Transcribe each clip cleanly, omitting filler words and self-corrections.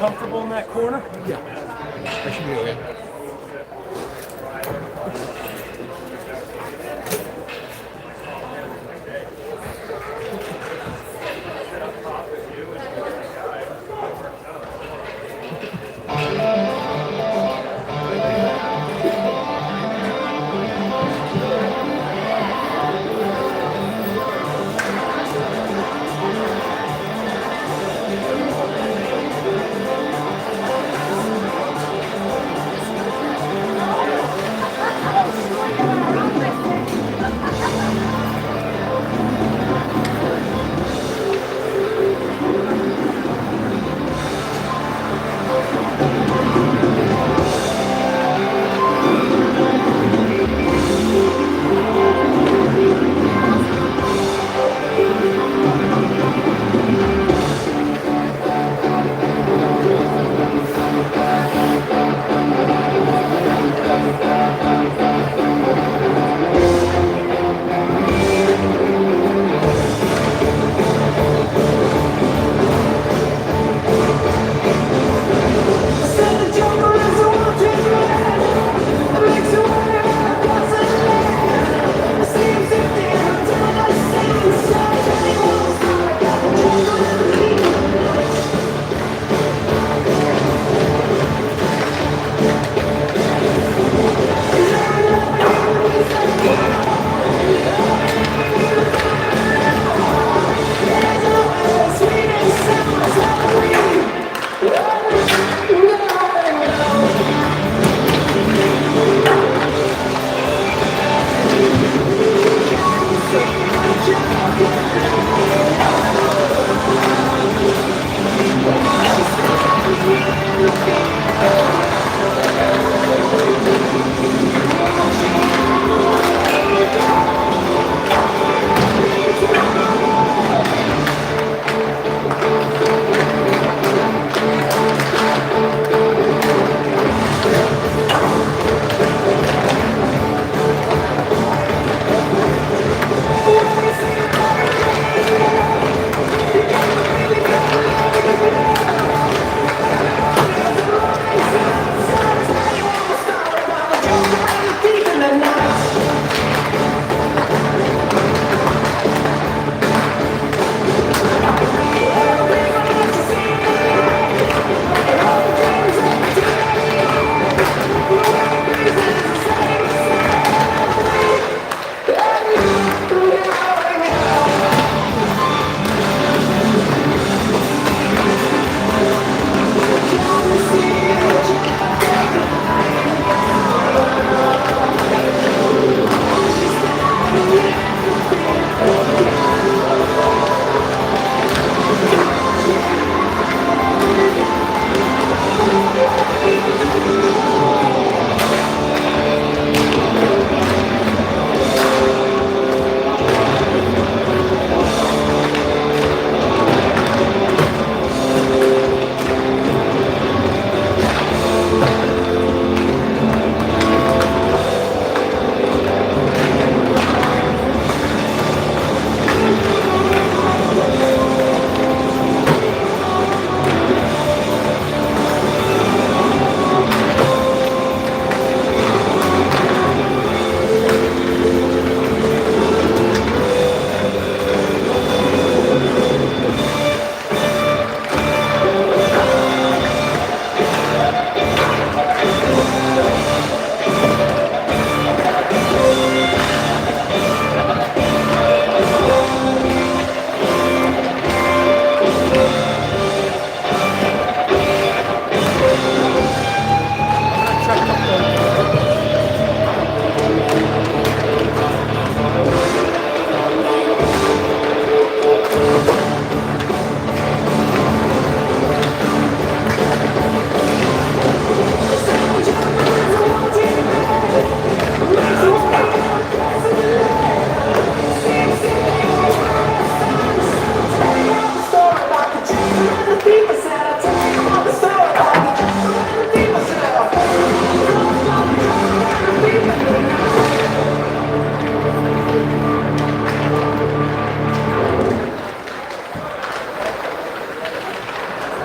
Comfortable in that corner? Yeah. That should be okay.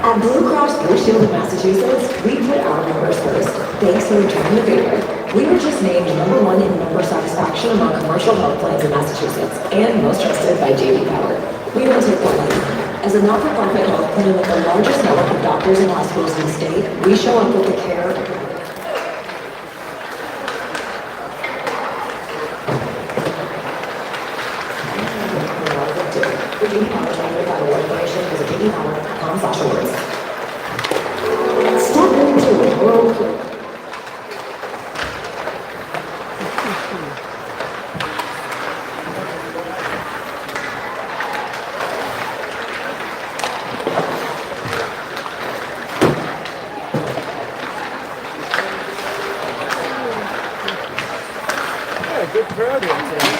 At Blue Cross Blue Shield of Massachusetts, we put our members first. Thanks for returning the favor. We were just named #1 in member satisfaction among commercial health plans in Massachusetts and most trusted by J.D. Power. We don't take that lightly. As a not-for-profit health plan with the largest network of doctors and hospitals in the state, we show up with the care. The J.D. Power Charter got award information is at jdpower.com/awards. Step into a world. Good crowd here today.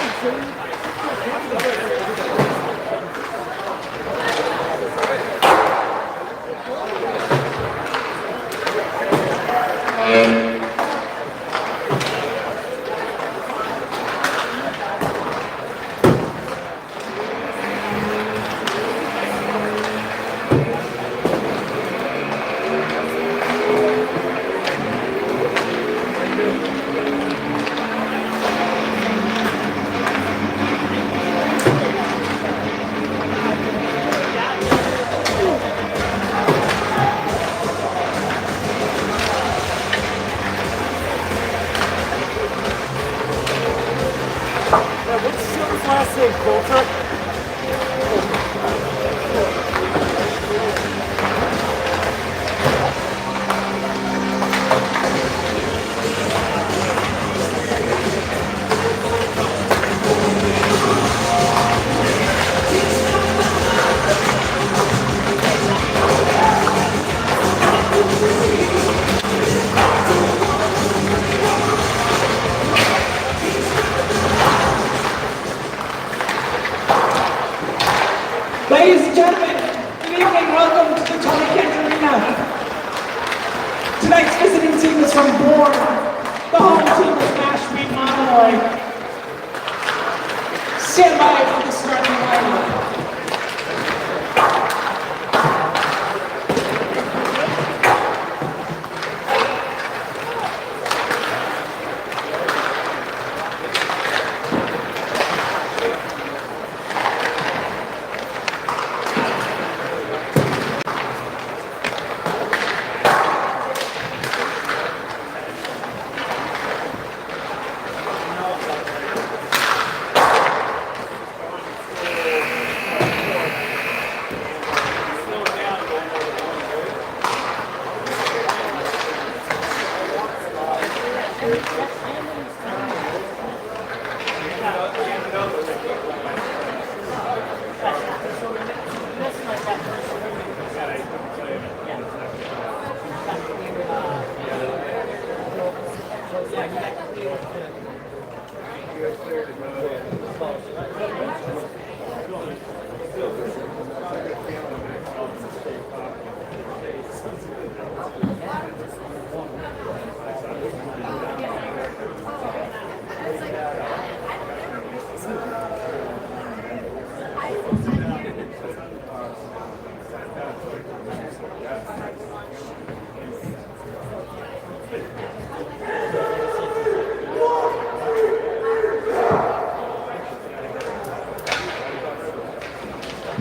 What's Silver's last name, Coulter? Ladies and gentlemen, good evening. Welcome to the Tony Kent Arena. Tonight's visiting team is from Bourne. The home team is Mashpee Monomoy. Stand by for the starting lineup.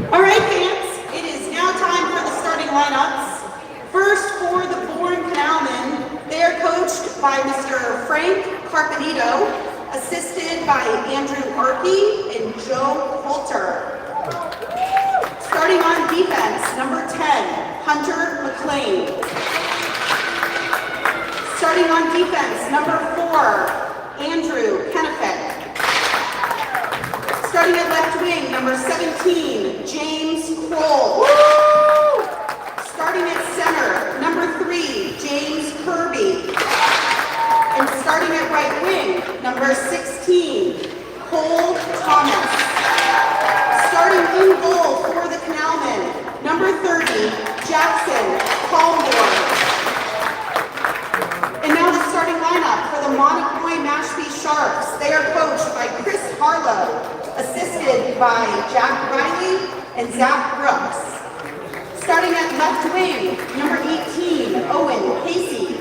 All right, fans, it is now time for the starting lineups. First, for the Bourne Canalmen, they are coached by Mr. Frank Carpenito, assisted by Andrew Arkey and Joe Coulter. Starting on defense, number 10, Hunter McLean. Starting on defense, number 4, Andrew Kennefick. Starting at left wing, number 17, James Kroll. Starting at center, number 3, James Kirby. And starting at right wing, number 16, Cole Thomas. Starting in goal for the Canalmen, number 30, Jackson Palmore. And now the starting lineup for the Monomoy Mashpee Sharks. They are coached by Chris Harlow, assisted by Jack Riley and Zach Brooks. Starting at left wing, number 18, Owen Casey.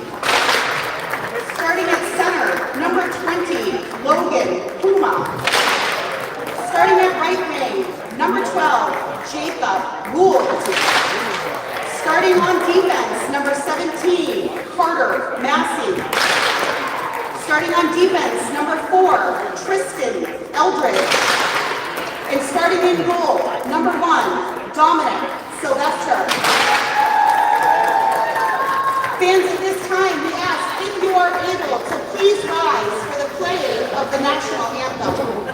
Starting at center, number 20, Logan Puma. Starting at right wing, number 12, Jacob Gould. Starting on defense, number 17, Carter Massey. Starting on defense, number 4, Tristan Eldridge. And starting in goal, number 1, Dominic Sylvester. Fans, at this time, we ask if you are able to please rise for the playing of the national anthem.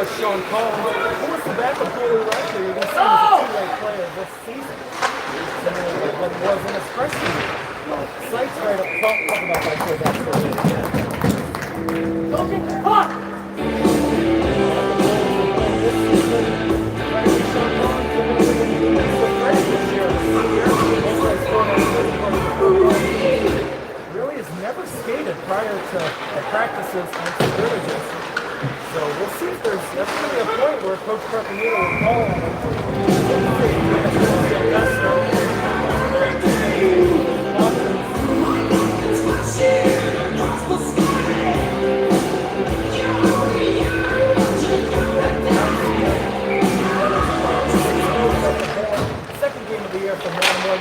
was Sean Collins. Who was the backup goalie last year? You're going to see him as a two-way player this season. Similar to what he was in his freshman year. Sights right up top. Talk about that for that for a minute again. Okay, hot! Really has never skated prior to the practices and scrimmages. So we'll see if there's definitely a point where Coach Carpenter will call on him. Second game of the year for Monomoy.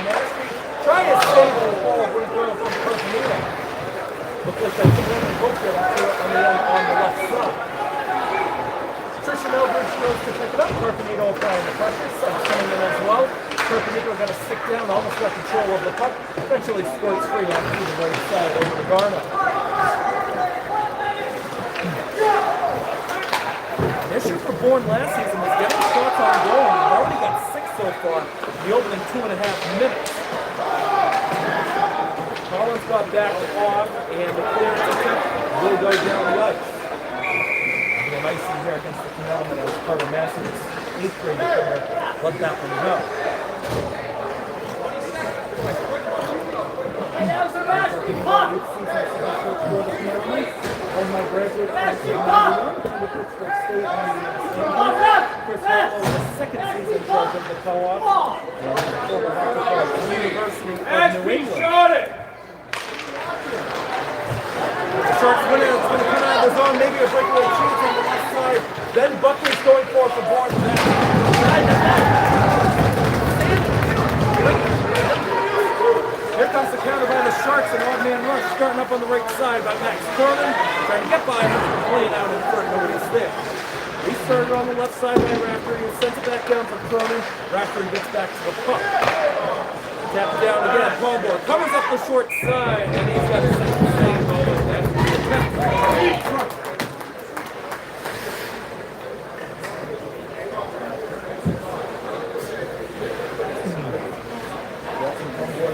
Try to save the ball when it goes from Carpenter. Looks like they can both get up to it on the left side. Trisha Eldridge goes to pick it up. Carpenter applying the pressure. Subs coming in as well. Carpenter got to stick down, almost got control of the puck. Eventually squirts free on to the right side over to Garno. The issue for Bourne last season was getting shots on goal. We've already got 6 so far in the opening 2.5 minutes. Collins got back off, and the clearance attempt will go down the ice. A little icing here against the Canalman as Carter Massey's 8th grade defender let that one go. On my graduate the second season judge of the co-op, University of New England. The Sharks win it. It's going to come out of the zone. Maybe a breakaway chance on the left side. Then Buckley's going for Bourne. Here comes the counter by the Sharks, an odd man rush starting up on the right side by Max Corman. Trying to get by him, playing out in front, nobody's there. He started on the left side by Raftery and sends it back down for Cronin. Raftery gets back to the puck. Tap it down again, Paulborn covers up the short side, and he's got a save almost after the attempt.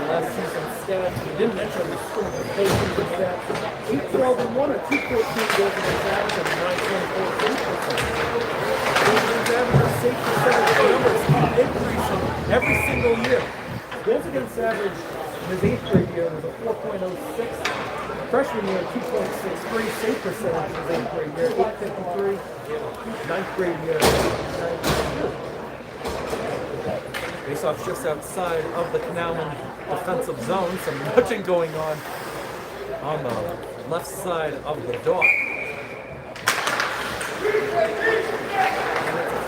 Last season stats, we didn't mention the score of patience with that. 2-12-1 or 2-14 goals in the average and 9.4%. Average safety percentage numbers keep increasing every single year. Goals against average in his 8th grade year was a 4.06. Freshman year, 2.63. Save percentage in his 8th grade year, 8.53. 9th grade year, 9.2. Face-off just outside of the Canalman defensive zone. Some nudging going on the left side of the dot.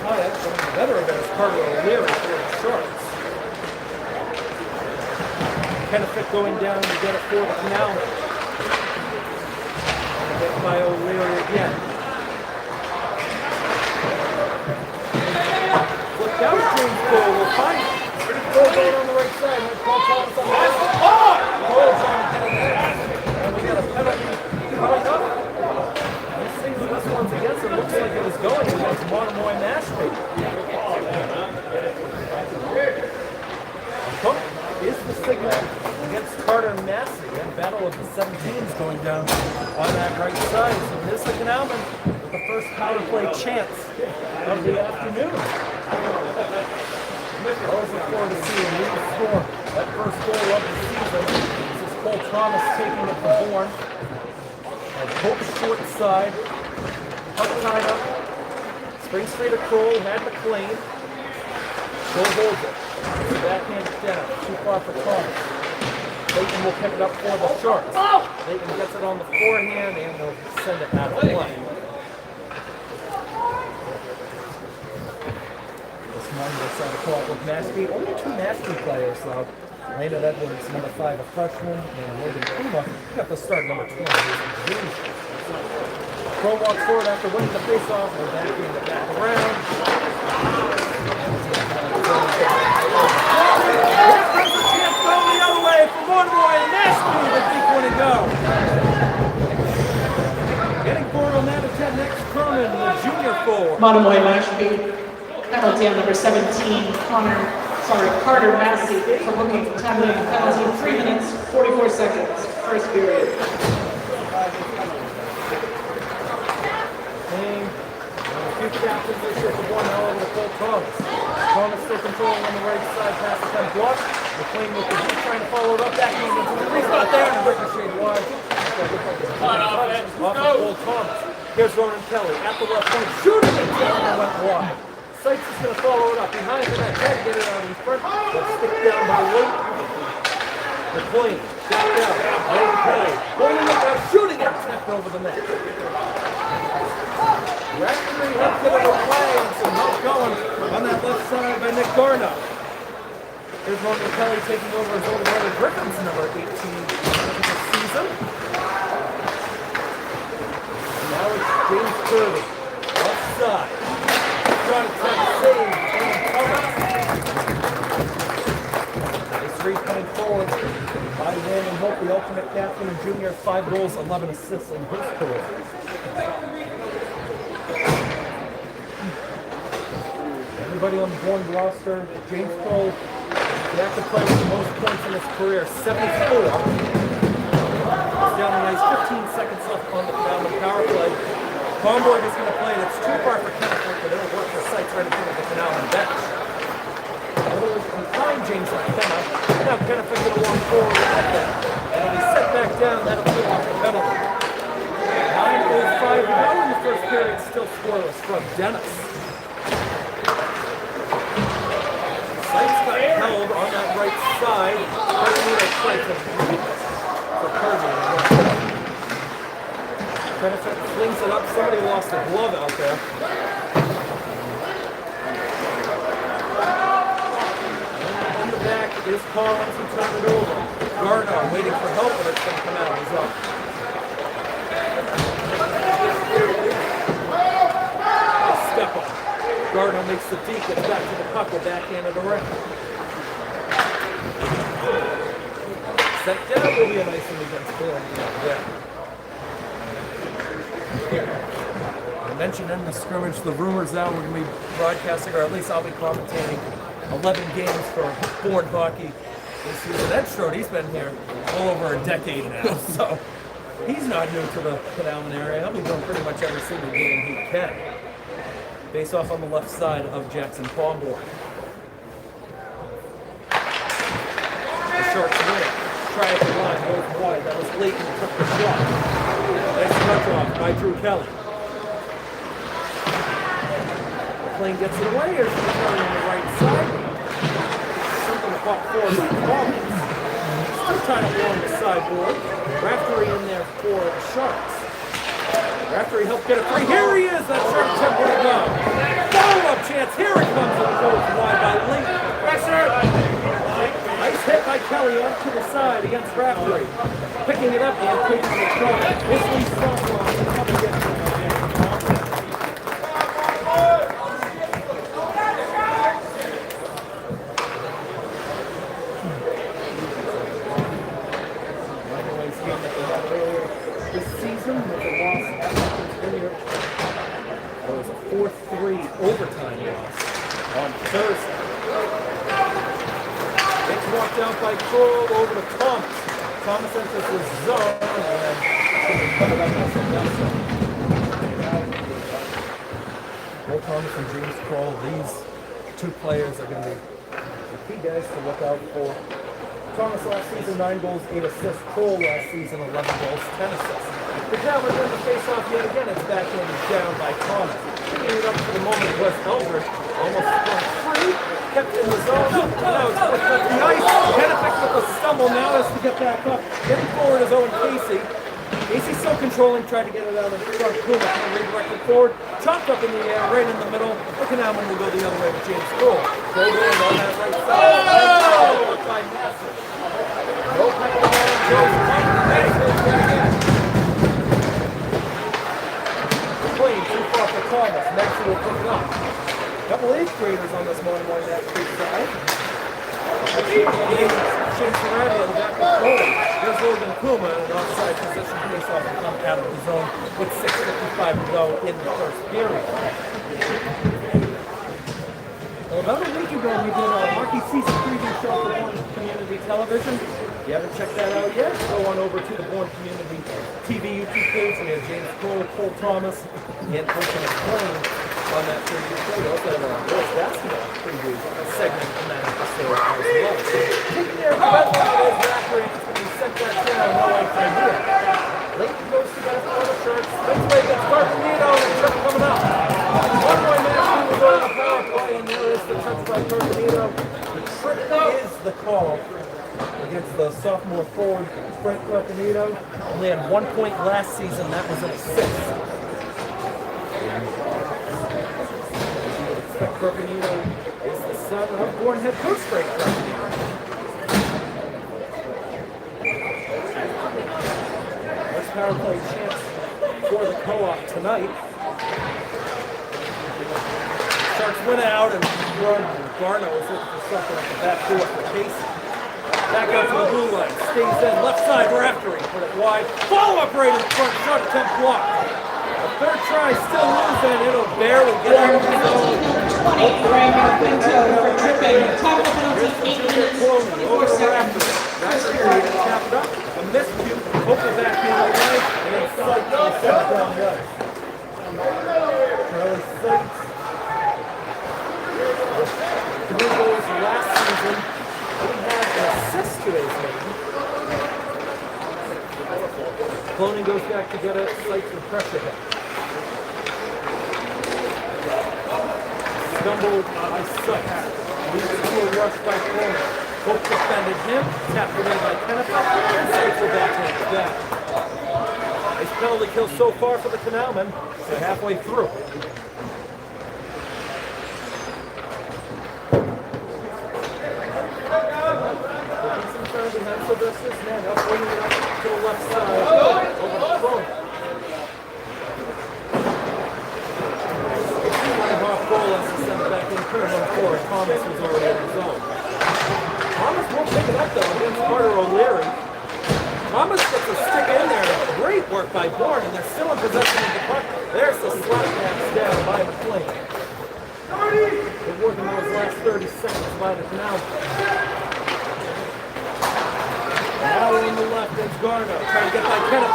Tie-up from the better of it is Carter O'Leary for the Sharks. Kennefic going down to get it for the Canalman. Get by O'Leary again. Flipped out, James Cole will find it. Cole going on the right side. Cole Thomas on the left. Cole trying to get it there. And we got a penalty coming up. This thing's this one's against it. Looks like it was going against Monomoy Nashville. Cook is the signal against Carter Massey. And battle of the 17s going down on that right side. So this is the Canalman with the first power play chance of the afternoon. Always look forward to seeing him score that first goal of the season. This is Cole Thomas taking it for Bourne. And Hope short side. Puck tied up. Spring straight to Kroll, had McLean. Kroll holds it. Backhand down. Too far for Thomas. Leighton will pick it up for the Sharks. Leighton gets it on the forehand and will send it out of play. This side of court with Maskey. Only 2 Maskey players though. Landon Edwards, number 5, a freshman, and Logan Puma got the start, number 20. Crow walks forward after winning the face-off. We're back in the back around. Here comes a chance going the other way for Monomoy and Maskey. The deep one to go. Getting forward on that is Ted next Cronin, the junior forward. Monomoy Mashpee. Penalty on number 17, Carter Massey for hooking. Time limit penalty 3 minutes, 44 seconds. First period. Future captain this year for 1 hour with Cole Thomas. Thomas still controlling on the right side, pass the 10 block. McLean with the deep, trying to follow it up. Back into the crease, not there, and ricochet wide. Off of Cole Thomas. Here's Ronan Kelly at the left point, shooting it down and went wide. Sykes is going to follow it up behind the net, try to get it out in front. Let's stick down by Lake. McLean, back down, Ronan Kelly, holding it down, shooting it, snapped over the net. Referee left it of a play and some help going on that left side by Nick Garno. Here's Ronan Kelly taking over his older brother Griffin's number 18 of the season. And now it's James Kirby, offside. Trying to try to save and cover. Nice read coming forward by Landon Hope, the ultimate captain and junior, 5 goals, 11 assists in his career. Everybody on the Bourne roster, James Cole, the active player with the most points in his career, 74. Down the ice, 15 seconds left on the power play. Comboy is going to play it. It's too far for Kenneth, but it'll work for Sykes right in front of the Canalman bench. It'll confine James McKenna. Now Kenneth is going to walk forward with that. And when he's set back down, that'll put off the penalty. 9:05 now in the first period, still scoreless from Dennis. Sykes got held on that right side. Doesn't need a strike for Kirby. Benefit flings it up. Somebody lost a glove out there. And in the back is Collins who turned it over. Garno waiting for help, but it's going to come out. He's up. Step up. Garno makes the deep, gets back to the puck, we're back into the ring. Set down will be a nice one against Bourne. Yeah. I mentioned in the scrimmage the rumors that we're going to be broadcasting, or at least I'll be commentating 11 games for Bourne hockey this season. Ed Strode, he's been here well over a decade now, so he's not new to the Canalman area. He'll be doing pretty much every single game he can. Face off on the left side of Jackson Comboy. The Sharks win. Try it to line, goes wide. That was Leighton who took the shot. Nice touch off by Drew Kelly. McLean gets it away. Here's Kelly on the right side. Something to pop forward by Collins. Still trying to warm the sideboard. Raftery in there for the Sharks. Raftery helped get it free. Here he is. That Shark tempo to go. Follow-up chance. Here it comes. And it goes wide by Leighton. Pressure. Nice hit by Kelly off to the side against Raftery. Picking it up and taking the shot. This leads softball. Come and get it. This season with a loss at Hopkins Vineyard. It was a 4-3 overtime loss on Thursday. It's walked out by Kroll over to Thomas. Thomas enters the zone and put it up on the left side. Will Thomas and James Kroll, these two players are going to be the key guys to look out for. Thomas last season, 9 goals, 8 assists. Kroll last season, 11 goals, 10 assists. The Cavalry win the face-off yet again. It's back in down by Thomas. Picking it up for the moment, Wes Eldridge almost sprung free. Kept in the zone. Now it's flipped up the ice. Kennefic with a stumble now has to get back up. Getting forward is Owen Casey. Casey still controlling, tried to get it out of the front. Puma can redirected forward. Chopped up in the air, right in the middle. The Canalman will go the other way with James Kroll. Kroll going on that right side. Oh! By Massive. No penalty on Jones. Playing too far for Thomas. Maxie will pick it up. Couple 8th graders on this Monomoy net side. Cincinnati in the back of Foley. There's Logan Kuma in an offside position face-off to come out of the zone with 6:55 to go in the first period. Well, about a week ago, we did a Marquee Season preview show for Bourne Community Television. If you haven't checked that out yet, go on over to the Bourne Community TV YouTube page. We have James Cole, Cole Thomas, and Ocean McLean on that preview show. We also have a girls basketball preview segment in that episode as well. Taking care of the red line is Zachary. It's going to be sent back down. No white fan here. Late goes to guys on the shirts. This way against Carpenito, and Chuck coming up. Monomoy Matthew will go on the power play, and there is the touch by Carpenito. The trick is the call against the sophomore forward, Frank Carpenito. Only had 1 point last season. That was an assist. Carpenito is the son of Bourne head coach Frank Carpenito. Next power play chance for the co-op tonight. Sharks went out and Garno is looking for something at the back door for Casey. Back out to the blue line, stays in, left side, we're after him, put it wide. Follow-up right in front, shot attempt blocked. Third try, still losing. It'll barely get out of the zone. 20, Raymond Pinto for tripping. Time penalty, 8 minutes, Over 24 the seconds. That's period. Tapped up. A miscue. Hopefully back the other way. And then Sykes will set down the ice. Charlie Sykes. Three goals last season. He had an assist to his name. Cloning goes back to get it. Sykes and pressure him. Stumbled by Sykes. Leads to a rush by Cloning. Hope defended him. Tapped it in by Kenneth. And Sykes will backhand it back. Nice penalty kill so far for the Canalmen. They're halfway through. Behind Sylvester's man, up bringing it up to the left side, over the front. Half goal as he sent it back in turn 1-4. Thomas was already in the zone. Thomas won't pick it up though against Carter O'Leary. Thomas gets a stick in there. Great work by Bourne, and they're still in possession of the puck. There's the slap pass down by McLean. They're working those last 30 seconds by the Canal. Now on the left, it's Garno, trying to get by Kenneth.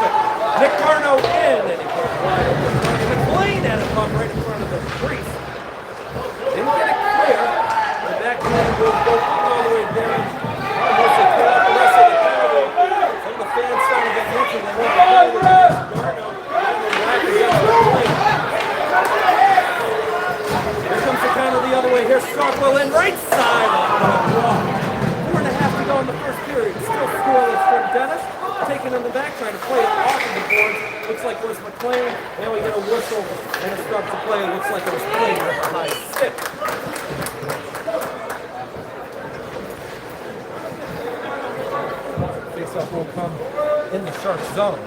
Nick Garno in, and he goes wide open. McLean had a puck right in front of the crease. Didn't get it clear. The backhand will go all the way down. Almost a kill out the rest of the penalty. Some of the fans starting to get antsy. They want to play with Garno. And the rack against McLean. Here comes the counter the other way. Here's Starkwell in right side. To go in the first period. Still scoreless from Dennis. Taking in the back, trying to play it off of the board. Looks like it was McLean. Now we get a whistle and a start to play. It looks like it was played with a high stick. Face-off will come in the Sharks zone.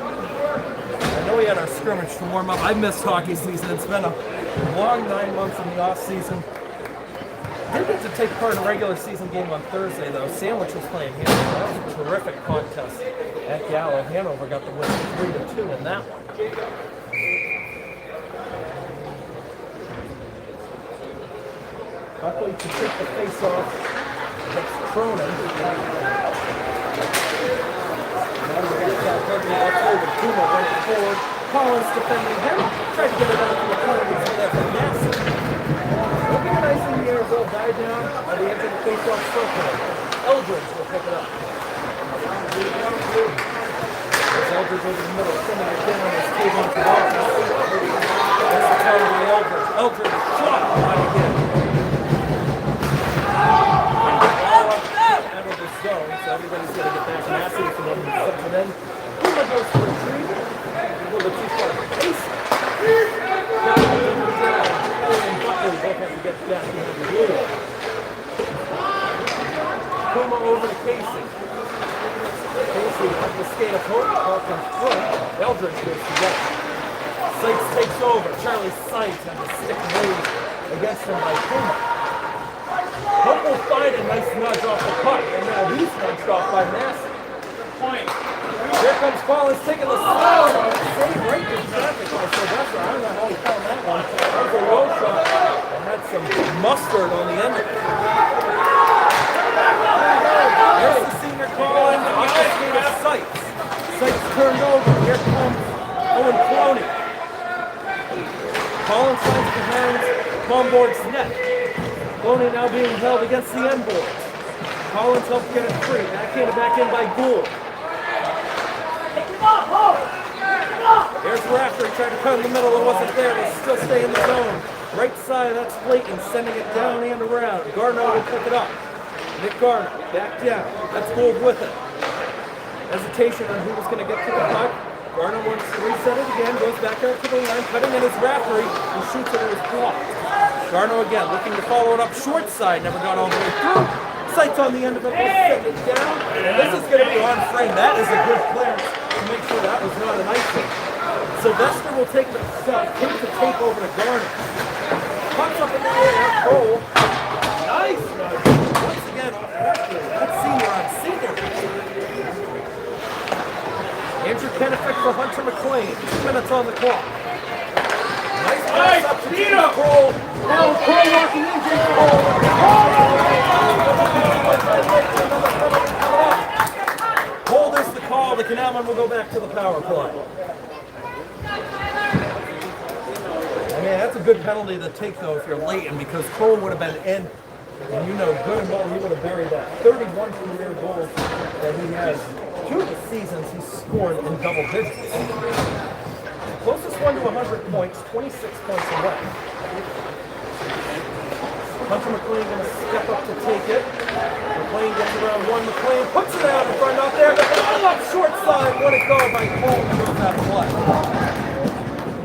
I know we had our scrimmage to warm up. I missed hockey season. It's been a long 9 months in the off-season. I didn't get to take part in a regular season game on Thursday, though. Sandwich was playing Hanover. That was a terrific contest at Gallo. Hanover got the win 3-2 in that one. Buckley to take the face-off against Cronin. Now we got that Gregory up over Kuma running forward. Collins defending him. Tried to get it out to the corner. He's there for Nassau. Looking nice in the air as they'll die down by the edge of the face-off circle. Eldridge will pick it up. There's Eldridge over the middle, sending it down as Kevin Tavares. That's the counter by Eldridge. Eldridge shot wide again. Ball up out of the zone, so everybody's going to get back massive for them. And then Puma goes for a retrieve. A little bit too far for Casey. And Buckley both have to get back into the blue. Puma over to Casey. Casey up the skate of Hope, off in front. Eldridge goes to get it. Sykes takes over. Charlie Sykes and the stick raised against him by Puma. Hope will find it nice nudge off the puck, and now he's nudged off by Massey. Here comes Collins taking the slide. Save right in traffic by Sylvester. I don't know how he found that one. That was a low shot. It had some mustard on the end of it. Here's the senior Collins on the skate of Sights. Sights turned over. Here comes Owen Cloney. Collins finds behind Comboard's net. Cloney now being held against the end boards. Collins helps get it free. Backhanded back in by Gould. Here's Raftery, tried to cut in the middle, it wasn't there, but still stay in the zone. Right side, that's Clayton, sending it down and around. Garneau will pick it up. Nick Garneau, back down. That's Gould with it. Hesitation on who was going to get to the puck. Garneau wants to reset it again, goes back out to the line, cutting in his Raftery, and shoots it, it was blocked. Garneau again, looking to follow it up short side, never got all the way through. Sights on the end of it, will send it down. And this is going to be on frame. That is a good clearance to make sure that was not an icing. Sylvester will take the tape over to Garneau. Pucks up in the air, Cole. Nice nudge. Once again, that's senior on senior. Andrew Kennefick for Hunter McLean. 2 minutes on the clock. Nice pass up to Cole. Cole walking in, Hold is the call. The Canalman will go back to the power play. I mean, that's a good penalty to take, though, if you're late, and because Cole would have been in, and you know good and well he would have buried that 31 career goals that he has. 2 of the seasons he's scored in double digits. Closest one to 100 points, 26 points away. Hunter McLean going to step up to take it. McLean gets around one. McLean puts it out in front out there. All up short side. What a go by Cole to move that play.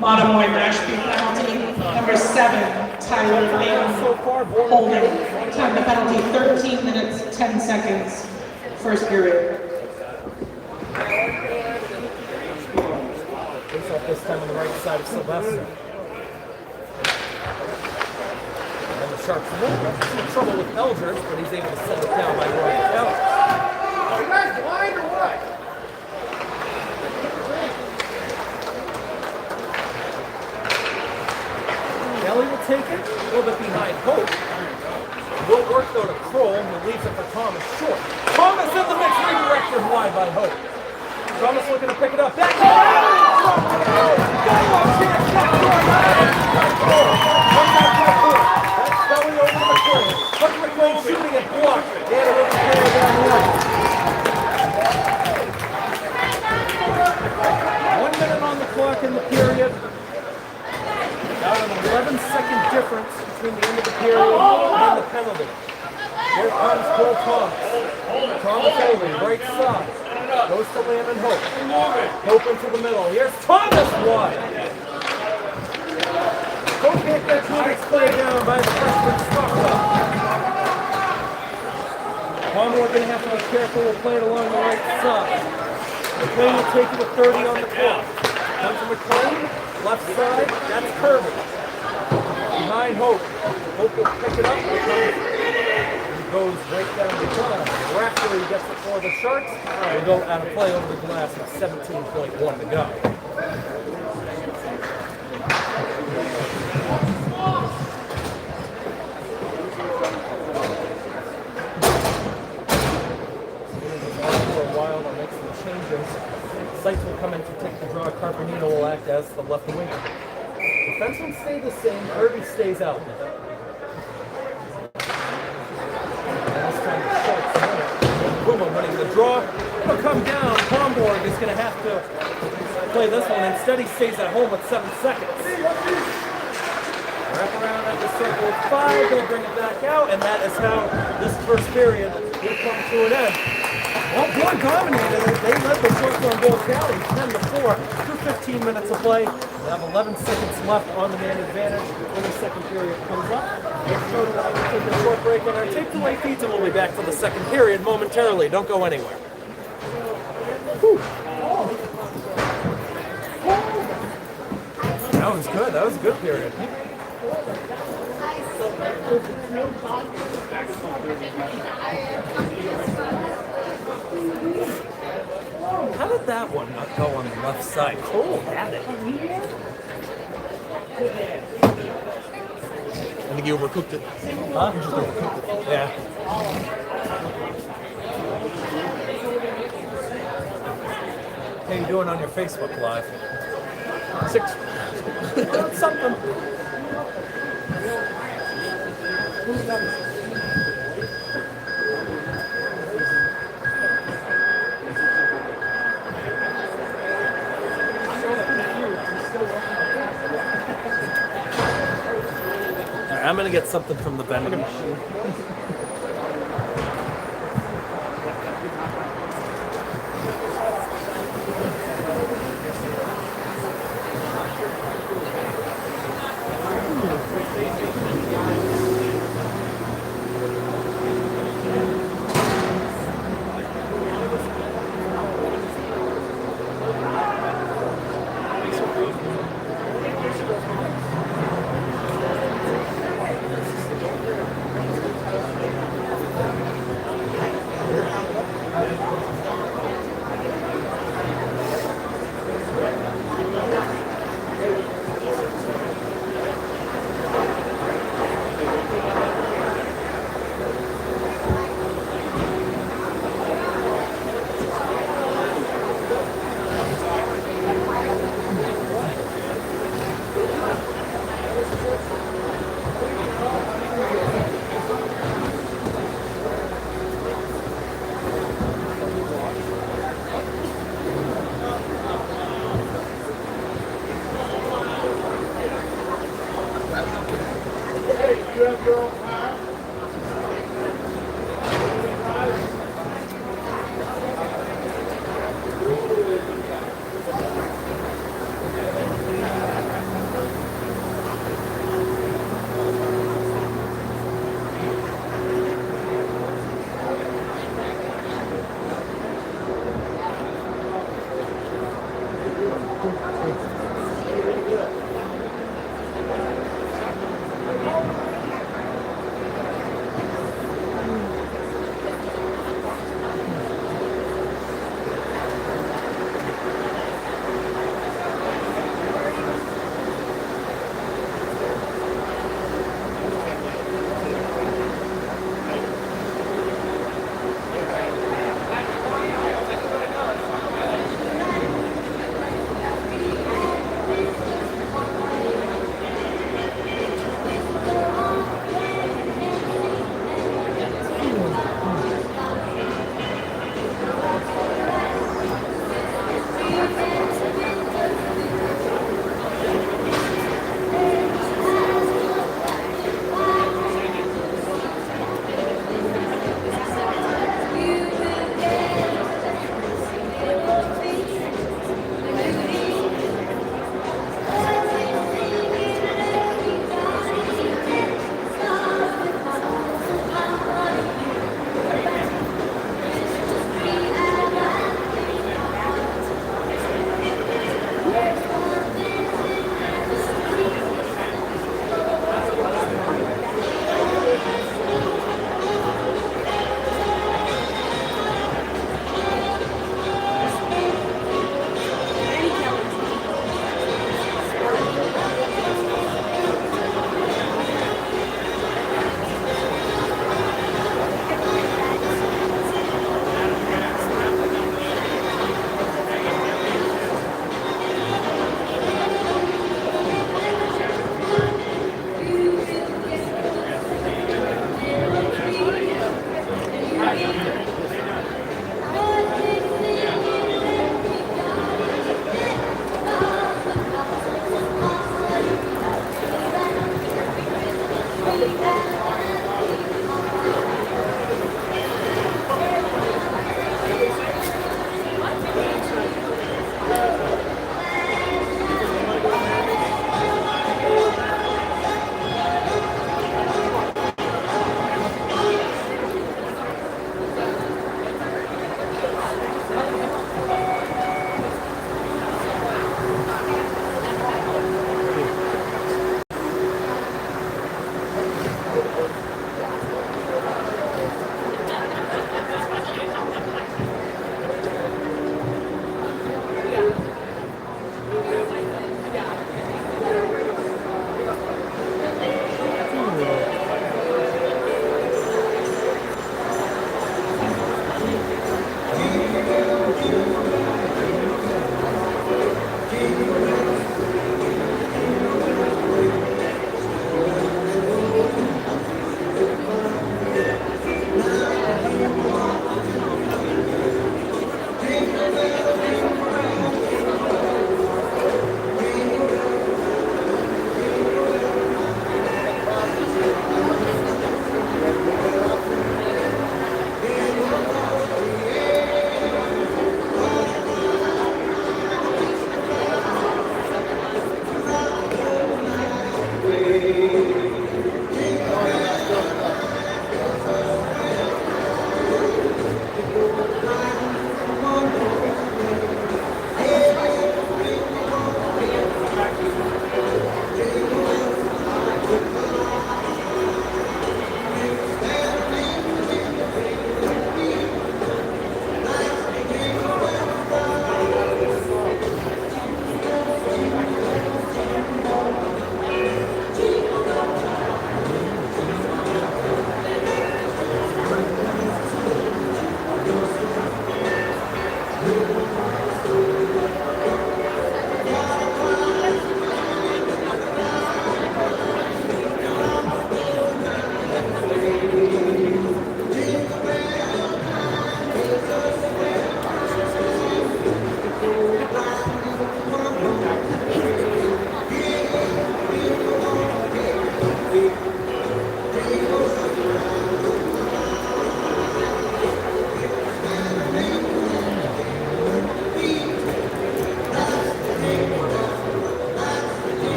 Monomoy Mashpee penalty. Number 7, Tyler Lane. So far, holding. Time the penalty, 13 minutes, 10 seconds. First period. Face off this time on the right side of Sylvester. And the Sharks a little bit in trouble with Eldridge, but he's able to set it down by Ryan Kelly. Are you guys blind or what? Kelly will take it, a little bit behind Hope. Will work though to Kroll, who leaves it for Thomas short. Thomas in the mix, redirected wide by Hope. Thomas looking to pick it up. Back that's belly over to McLean. Hunter McLean shooting it blocked. And a little player down the line. 1 minute on the clock in the period. About an 11-second difference between the end of the period and the penalty. Here comes Cole Thomas. Thomas over, right side. Goes to Landon Hope. Hope into the middle. Here's Thomas wide. Hope can't get through this play down by the freshman Stockwell. Palmer going to have to be careful. We'll play it along the right side. McLean will take it to 30 on the clock. Comes to McLean. Left side. That's Kirby. Behind Hope. Hope will pick it up. Goes right down the time. Raftery gets it for the Sharks. We'll go out of play over the glass with 17.1 to go. For a while, they'll make some changes. Sights will come in to take the draw. Carpenino will act as the left winger. Defensemen stay the same. Kirby stays out. Puma winning the draw. It'll come down. Comboard is going to have to play this one. Instead, he stays at home with 7 seconds. Wrap around at the circle of 5. They'll bring it back out, and that is how this first period will come to an end. Well, Bourne dominated it. They led the short on Bull County 10-4 through 15 minutes of play. They have 11 seconds left on the man advantage when the second period comes up. We'll take a short break on our tape-away feeds, and we'll be back for the second period momentarily. Don't go anywhere. Whew. That was good. That was a good period. How did that one not go on the left side? Cole had it. I think you overcooked it. Huh? You just overcooked it. Yeah. How you doing on your Facebook Live? 6. That's something. All right, I'm gonna get something from the vending machine.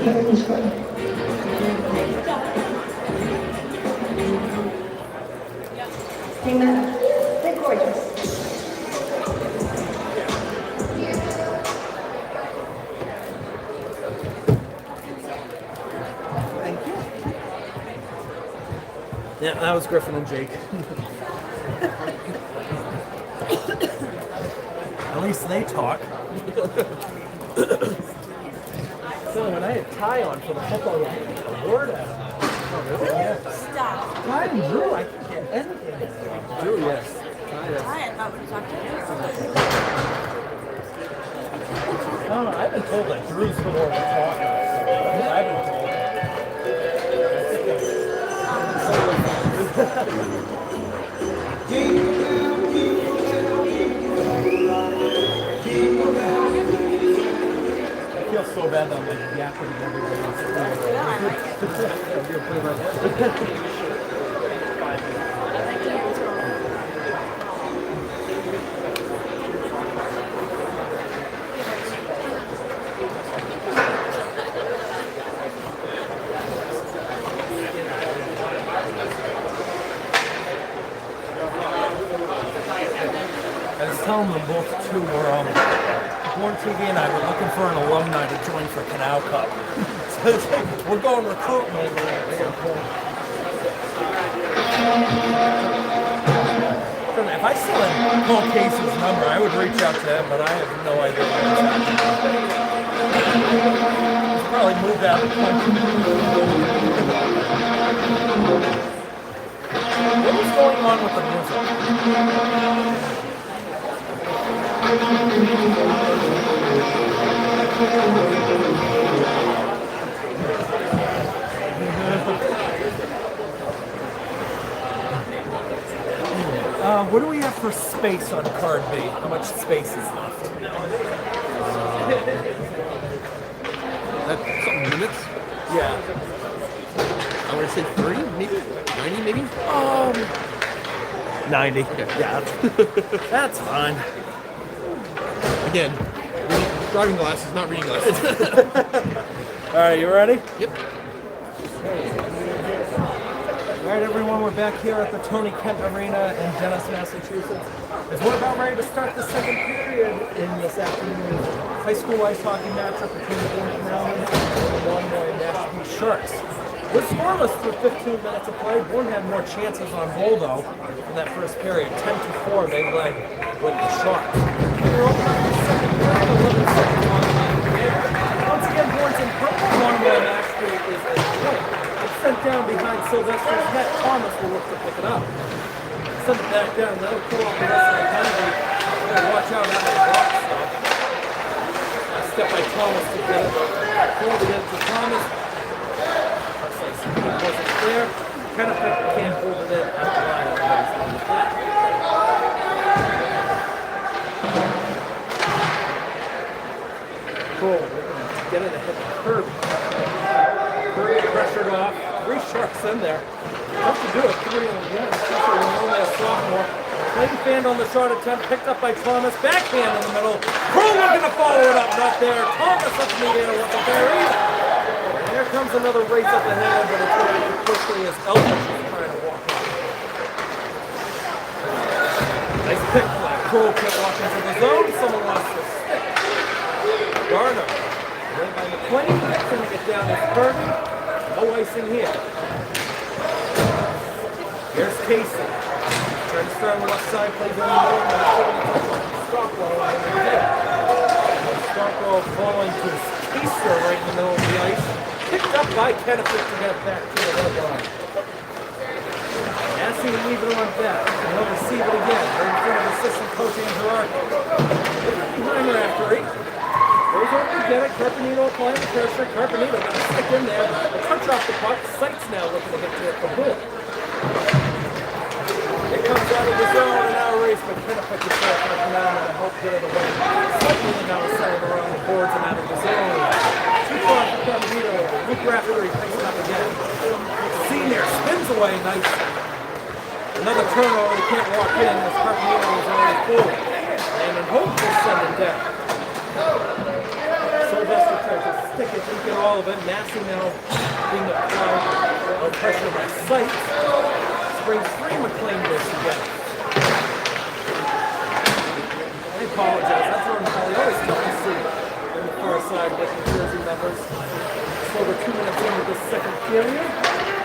Heritage Club. Hang that. They're gorgeous. Thank you. Yeah, that was Griffin and Jake. At least they talk. So when I had Ty on for the football game, the word out. Oh, really? Yeah. Stop. Ty and Drew, I can get anything. Drew, yes. Ty, yes. I thought we talked to you. I don't know, I've been told that Drew's more of a talker. So I've been told. I feel so bad that I'm like yapping everybody else. I was telling them both too, were Born TV and I were looking for an alumni to join for Canal Cup. So it's like, we're going recruitment over there at some point. If I still had Paul Casey's number, I would reach out to him, but I have no idea where he's at. He's probably moved out of the country. What was going on with the music? What do we have for space on card B? How much space is left? That's something minutes. Yeah. I want to say 30, maybe 90, maybe. 90. Okay. Yeah, that's fine. Again, driving glasses, not reading glasses. All right, you ready? Yep. All right, everyone, we're back here at the Tony Kent Arena in Dennis, Massachusetts. As we're about ready to start the second period in this afternoon's high school ice hockey matchup between the Bourne Canalmen and the Monomoy Nashville Sharks. We're scoreless through 15 minutes of play. Bourne had more chances on goal, though, in that first period. 10-4, they led with the Sharks. We're open up the second period, 11 seconds on the game. Once again, Bourne's in purple. Monomoy Nashville is a point. It's sent down behind Sylvester's net. Thomas will look to pick it up. Send it back down. That'll pull off the rest of the penalty. Watch out out of the box, though. Step by Thomas to get it. Pull it into Thomas. It wasn't clear. Kind of can't hold it in out wide. Cool. Get it ahead of Kirby. Kirby pressured off. 3 Sharks in there. Tough to do it. 3 on the end, especially when only a sophomore. Clayton fanned on the shot attempt, picked up by Thomas. Backhand in the middle. Crow looking to follow it up. Not there. Thomas up in the air. Wasn't there either. Here comes another race up the hand, but it's going too quickly as Eldridge is trying to walk up. Nice pick flag. Crow kept walking to the zone. Someone lost their stick. Garner. Led by McLean. Going to get down to Kirby. No icing here. Here's Casey. Trying to start on the left side. Plays on the middle. Stockwell. Stockwell falling to Keister right in the middle of the ice. Picked up by Kenneth to get back to the red line. Asking to leave it on back. And he'll receive it again. Right in front of assistant coach Andrew Arkin. Behind her after 8. Goes over to get it. Carpenito applying the pressure. Carpenito going to stick in there. A touch off the puck. Sights now looking to get to it for Boone. It comes out of the zone and now a race, but Kenneth gets it back and out and help get it away. Cycling now is settled around the boards and out of the zone. Too far for Carpenito. Luke Raftery picks it up again. Senior spins away nice. Another turnover. He can't walk in as Carpenito is already full. And in hope will send it down. Sylvester tries to think it didn't get all of it. Massey now being applied pressure by sight. Springs free McLean this again. I apologize. That's where I always tough to see on the far side with the jersey numbers. It's over 2 minutes into this second period.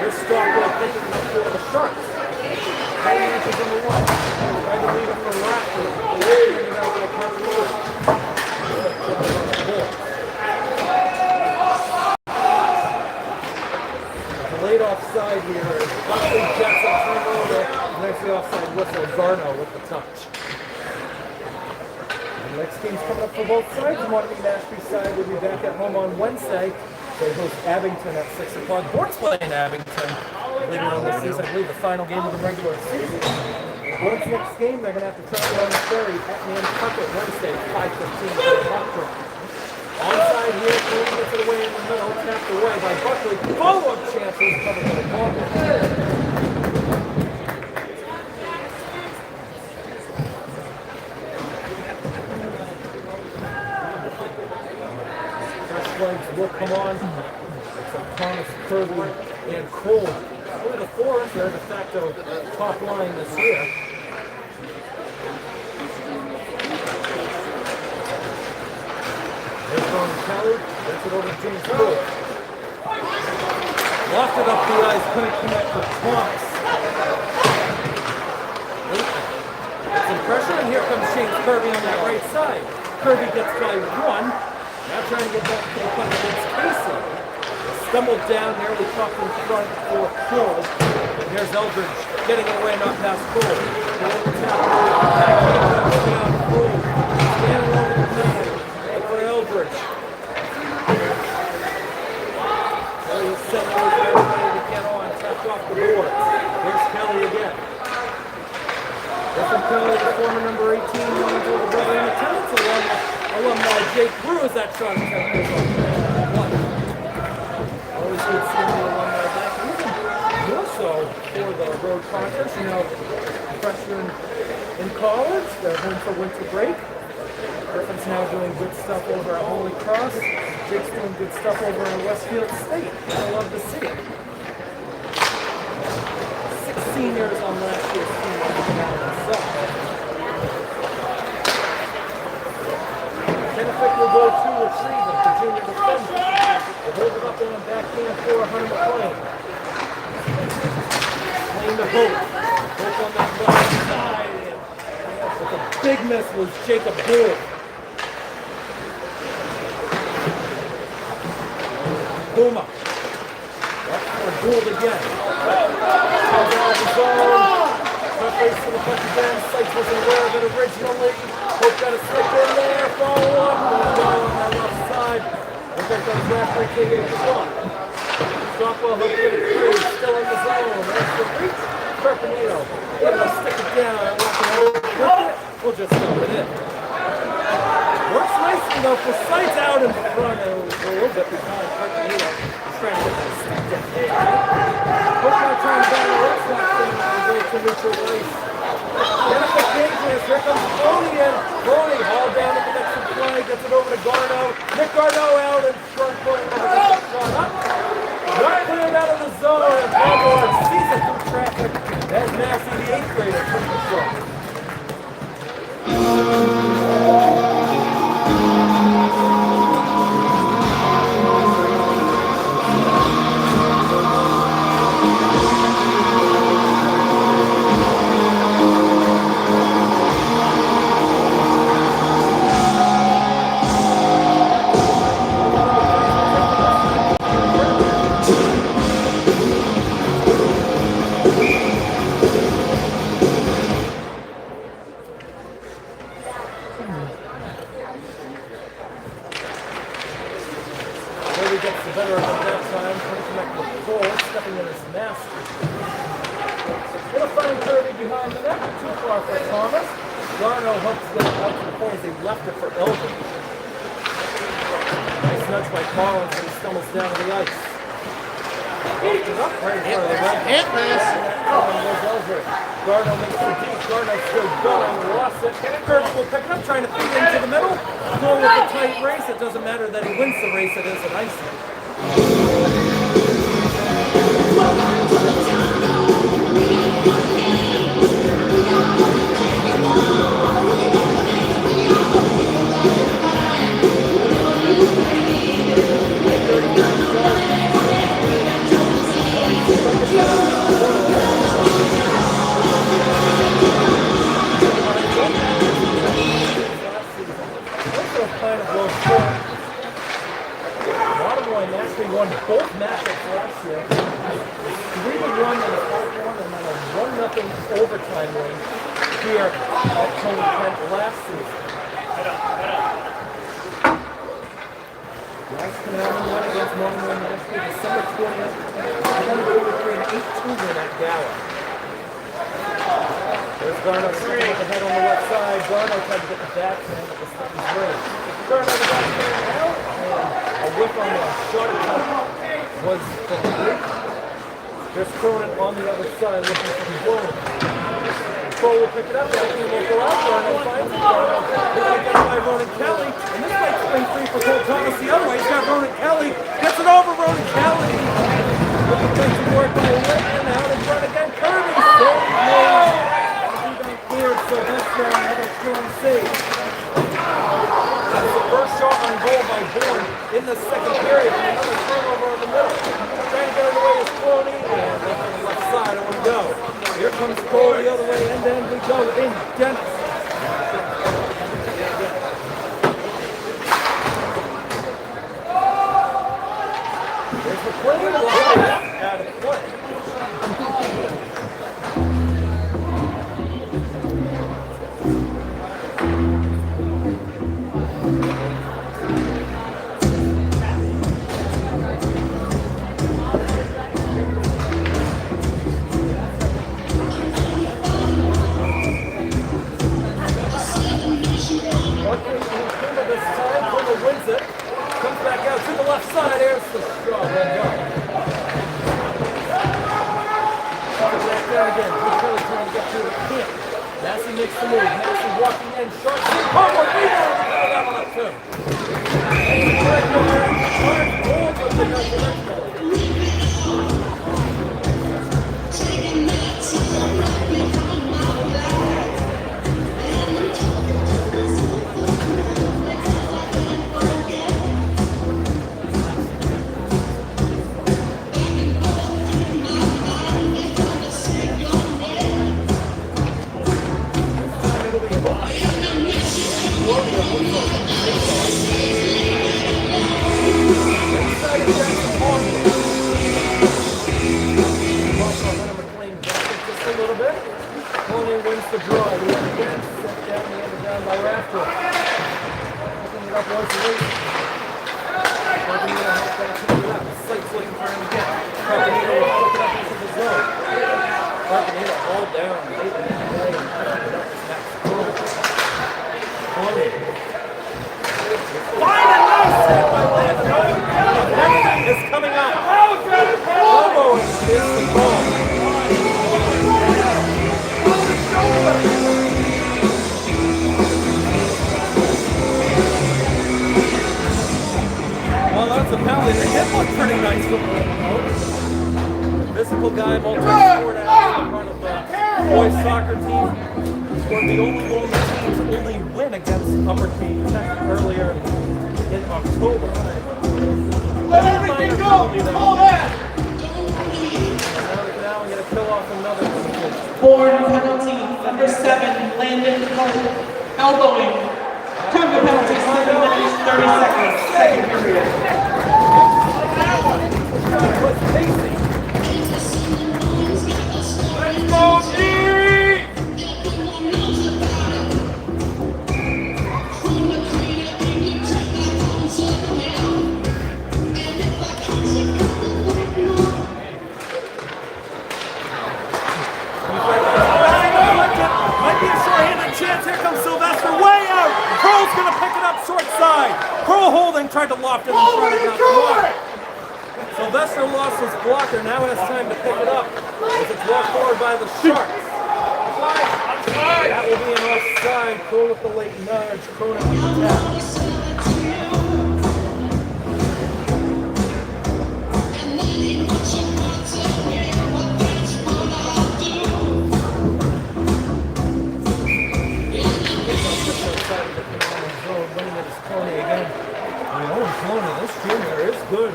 Here's Stockwell taking up for the Sharks. 20 inches on the one. Trying to leave it for Rafford. Bringing it out to a contribution. Late offside here is Buckley Jackson turned over. Next the offside whistle, Garno with the touch. The next game's coming up for both sides. Monomoy Nashville side will be back at home on Wednesday. They host Abington at 6 o'clock. Bourne's playing Abington later on this season. I believe the final game of the regular season. Bourne's next game, they're going to have to travel on the ferry at Nantucket Wednesday at 5:15 for the mock draw. Onside here, 3 minutes away in the middle, tapped away by Buckley. Follow-up chances coming to the ball. First legs will come on. It's Thomas, Kirby, and Cole. Only the four, they're de facto top line this year. There's Ron Kelly, gets it over to James Cole. Lofted up the ice, couldn't connect with Thomas. Get some pressure, and here comes James Kirby on that right side. Kirby gets by one. Now trying to get back to the puck against Casey. Stumbled down, nearly popped in front for Cole. And here's Eldridge getting it away, not past Cole. Cole taps down Cole. Standing over the man. For Eldridge. Kelly is setting over everybody to get on. Tapped off the board. Here's Kelly again. Different Kelly, the former number 18, runs over brother in attendance. Alumni Jake Brews, that shot at 10 years old. Always good seeing the alumni back. Even more so for the road contest. You know, freshmen in college, they're home for winter break. Griffin's now doing good stuff over at Holy Cross. Jake's doing good stuff over in Westfield State. I love to see it. 6 seniors on last year's team on the mountain side. Kennefic will go to retrieve it, the junior defender. They hold it up on backhand for Hunter McLean. Playing the boat. Both on that left side. But the big miss was Jacob Gould. Puma. That's for Gould again. Comes out of the zone. Tough race to the puck again. Sykes wasn't aware of it originally. Hope got a slip in there. Follow up. Goal on that left side. Looks like those referee taking a shot. Stockwell hooked it through. Still in the zone. There's the reach. Carpenito. Able to stick it down. And walk it over. We'll just throw it in. Works nicely though for Sykes out in front. And a little bit behind Carpenito. He's trying to get that stick down. Hook now trying to battle the rest of that thing and go to neutral ice. Benefit dangerous. Here comes Boney in. Boney hauled down the connection play. Gets it over to Garno. Nick Garno out in front. Boney never gets the shot up. Not cleared out of the zone. And Balboa sees it through traffic. That's Massey, the 8th grader, took the shot. Gets the better of it that time, trying to connect with Cole, stepping in his mask. Gonna find Kirby behind the net, too far for Thomas. Garno hooks it out to the point as he left it for Eldridge. Nice nudge by Collins, and he stumbles down to the ice. Lifted up right in front of the red. Hit pass. And that was Eldridge. Garno makes the deep. Garno still going. Lost it. Kirby will pick it up, trying to feed it into the middle. Going with a tight race. It doesn't matter that he wins the race. It is an icing. Monomoy actually won both matchups last year. 3-1 in the first one and then a 1-0 overtime win here at Tony Kent last season. Last Canadian won against Monomoy last year, December 20th, 2023, an 8-2 win at Gala. There's Garno sticking with the head on the left side. Garno tried to get the backhand, but the stick is raised. Garno the backhand out, and a whip on the short cut was complete. There's Cronin on the other side looking for the blow. Cole will pick it up, that team will go out. Garno finds it. Garno is against by Ronan Kelly, and this might spring free for Cole Thomas the other way. He's got Ronan Kelly, gets it over Ronan Kelly. Looking for some work by Wick, and out in front again. Kirby saved it. Cleared, so that's another strong save. That's the first shot on goal by Bourne in the second period, and another turnover in the middle. Trying to get it away is Cloney, and left on the left side, I want to go. Here comes Cole the other way, and then we go in Dennis. There's the play, out of play. Wins it, comes back out to the left side, there's the shot, well done. Back down again, Kelly trying to get to the pin. Massey makes the move, Massey walking in, shot, oh, rebound, that one up too. The draw, the other again, set down the other down by Rafter. Picking it up once a week. Carpenito has got to pick it up. Site's looking for him again. Carpenito will pick it up into the zone. Carpenito all down, late in the play, and picking it up as next. Cloney. Fine and nice set by Landon. Everything is coming up. Lobo is the ball. Well, that's a penalty. They did look pretty nice with the physical guy, multi-sport athlete, in front of the boys soccer team. Scored the only goal in the team's only win against Upper Team earlier in October. Let everything go! Call that! Now we get a kill off another one. Bourne penalty, number 7, Landon Clark, elbowing. Time to penalty, 7 minutes, 30 seconds, second period. Let's go, Jerry! Might be a short-handed chance. Here comes Sylvester, way out. Pearl's gonna pick it up short side. Pearl holding, tried to loft it in front of the Sylvester lost his blocker. Now has time to pick it up as it's walked forward by the Sharks. That will be an offside. Cole with the late nudge. Cronin with the tap. Running at his Tony again. Tony, this junior is good.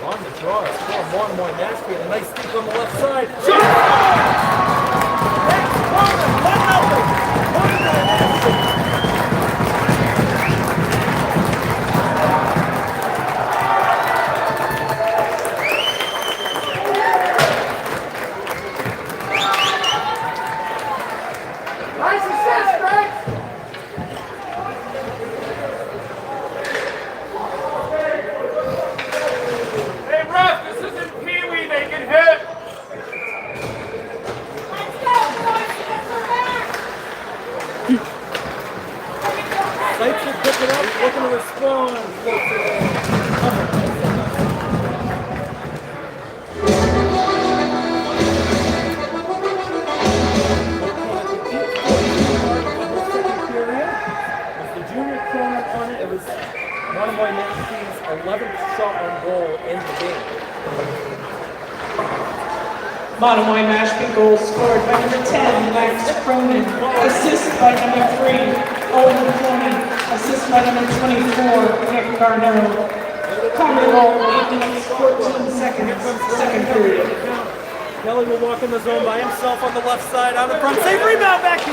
On the draw, it's for Monomoy Nashby. A nice deep on the left side. Shot! Next corner, 1-0. Monomoy Nashby. Nice assist, Greg! Hey, ref, this isn't Pee-wee, they can hit! Sights will pick it up, looking to respond. Floats it in. It was Monomoy Nashby's 11th shot on goal in the game. Monomoy Mashpee goal scored by number 10, Max Cronin. Assist by number 3, Owen Clooney. Assist by number 24, Nick Garneau. Common goal, 8 minutes, 14 seconds, second period. Kelly will walk in the zone by himself on the left side, out in front. Save rebound back in.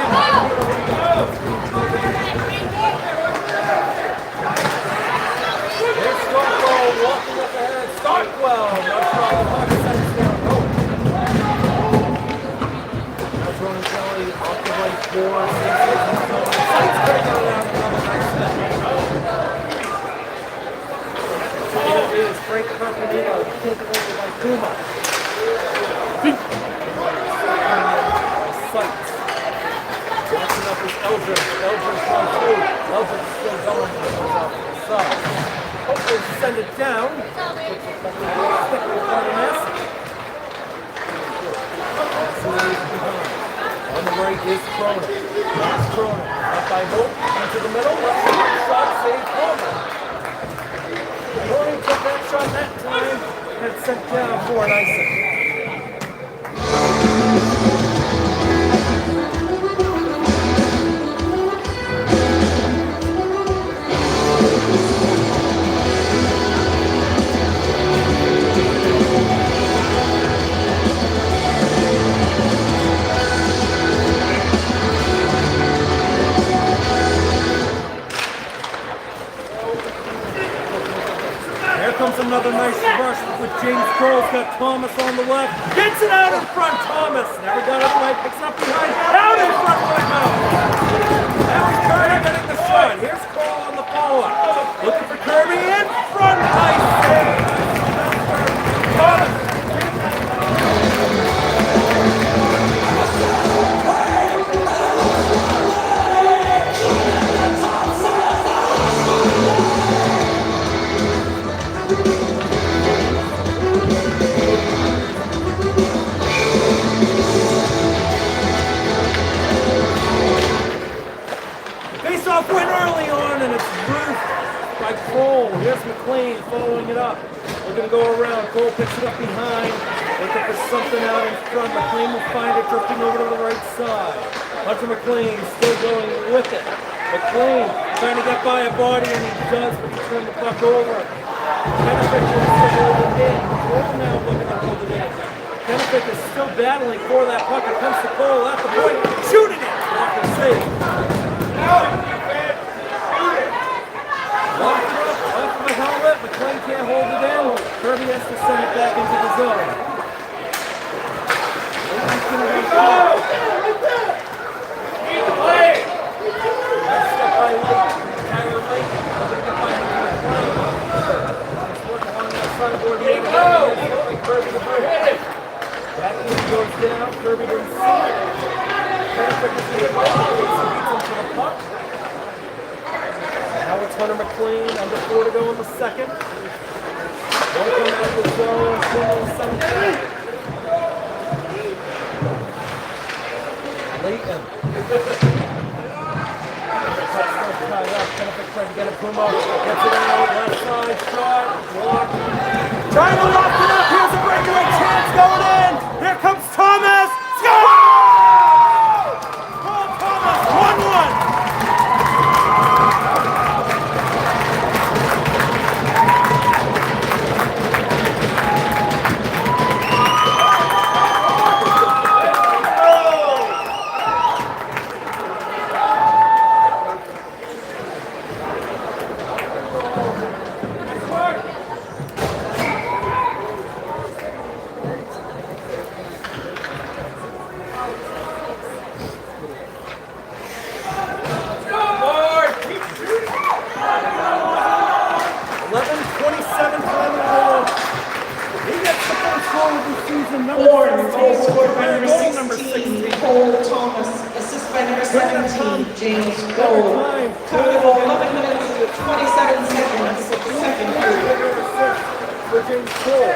There's Stockwell walking up ahead. Stockwell, no shot. The puck sends down. Now Ronan Kelly off the right board. Sights breaking it out. Another nice step. It is Frank Carpenito taken over by Puma. Sights. Watching up is Eldridge. Eldridge on through. Eldridge still going. Hopefully send it down. On the right is Cronin. That's Cronin. Up by Hope. Into the middle. Left shot. Save Cronin. Cronin took that shot that time. And it's sent down for an icing. Another nice rush with James Kroll's got Thomas on the left. Gets it out in front, Thomas. Never got it right, picks it up behind. Out in front right now. Now he's Kirby getting the shot. Here's Kroll on the follow-up. Looking for Kirby in front. Nice save. Thomas. Went early on and it's roofed by Cole. Here's McLean following it up. We're going to go around. Cole picks it up behind. Looking for something out in front. McLean will find it drifting over to the right side. Hunter McLean still going with it. McLean trying to get by a body and he does, but he turned the puck over. Kennefic will still hold it in. Cole now looking to hold it in. Kennefic is still battling for that puck. It comes to Cole at the point. Shooting it! Walker save. Off the helmet, McLean can't hold it in. Kirby has to send it back into the zone. Nice step by Lake. Tyler Lake. He's working on that front board. Kirby to move. That one goes down. Kirby didn't see it. Perfect to see it. Beats him to the puck. Now it's Hunter McLean, under 4 to go in the second. One coming out of the zone, Swindle 17. Leighton Trying to get it Puma. Gets it out. Left side shot. Block. Trying to lock it up. Here's a breakaway chance going in. Here comes Thomas. Score! Paul Thomas, 1-1. James Cole. Time of 11 minutes, 27 seconds, second period. For James Cole.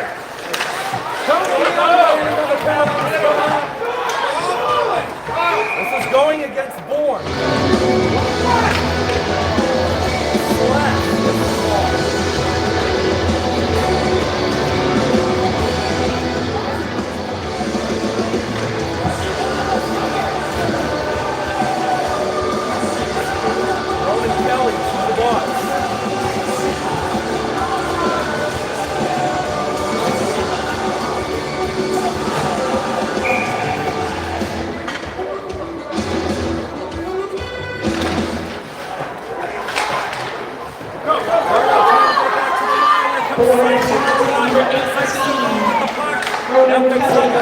This is going against Bourne.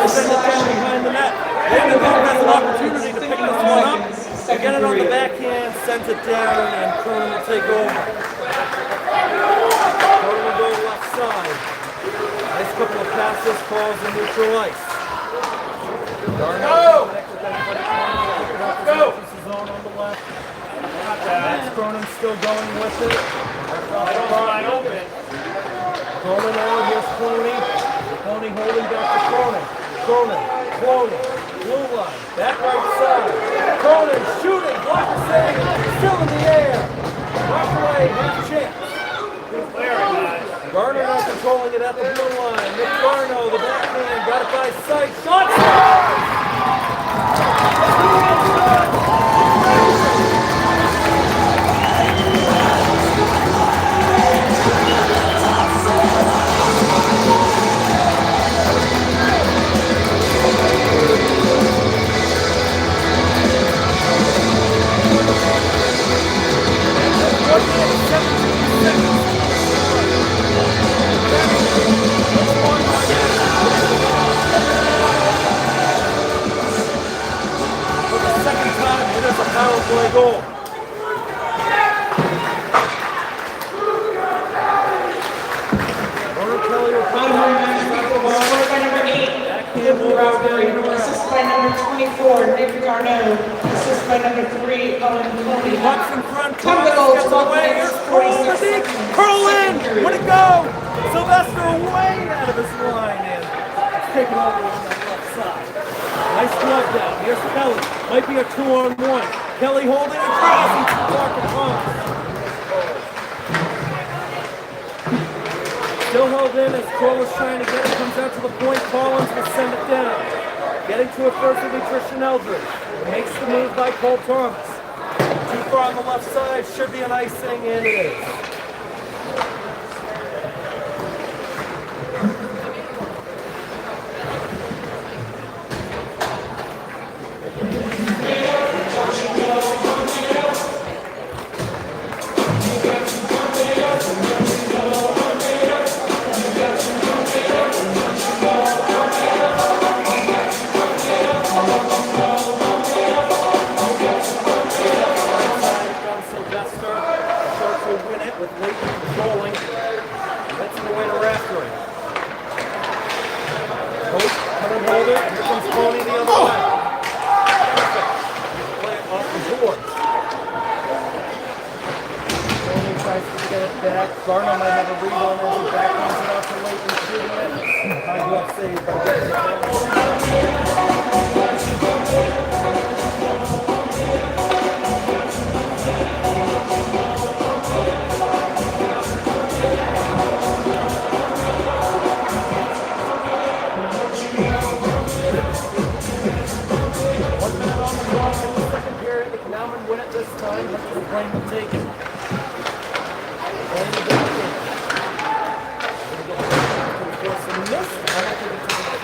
Behind the net. Vanderbilt has an opportunity to pick this one up. Get it on the backhand, sends it down, and Cronin will take over. Cronin will go left side. Nice couple of passes, falls in neutral ice. Darnell go! Zone on the left. Max Cronin still going with it. Line open. Cronin on, here's Clooney. Clooney holding back to Cronin. Clooney, blue line, back right side. Cronin shooting, blocker save, still in the air. Rock away, half chance. Garner now controlling it at the blue line. Nick Garno, the backhand, got it by sight. Shot! Power play goal. Kelly will come scored by number 8, Luke Roberry, assist by number 24, Nick Garneau, assist by number 3, Owen Cody. Watch in front, Time to go, 12 away, minutes, here's 46 seconds. Curl in, where'd it go? Sylvester way out of his line in. It's taken over on that left side. Nice glove down, here's Kelly, might be a 2-on-1. Kelly holding it across and Parker Thomas. Still held in as Cole is trying to get it. Comes out to the point. Collins will send it down. Getting to it first will be Christian Eldridge. Makes the move by Cole Thomas. Too far on the left side. Should be an icing, and it is. Garner might have a read on as he backhands it off to Leighton shooting it. High glove save by getting it down.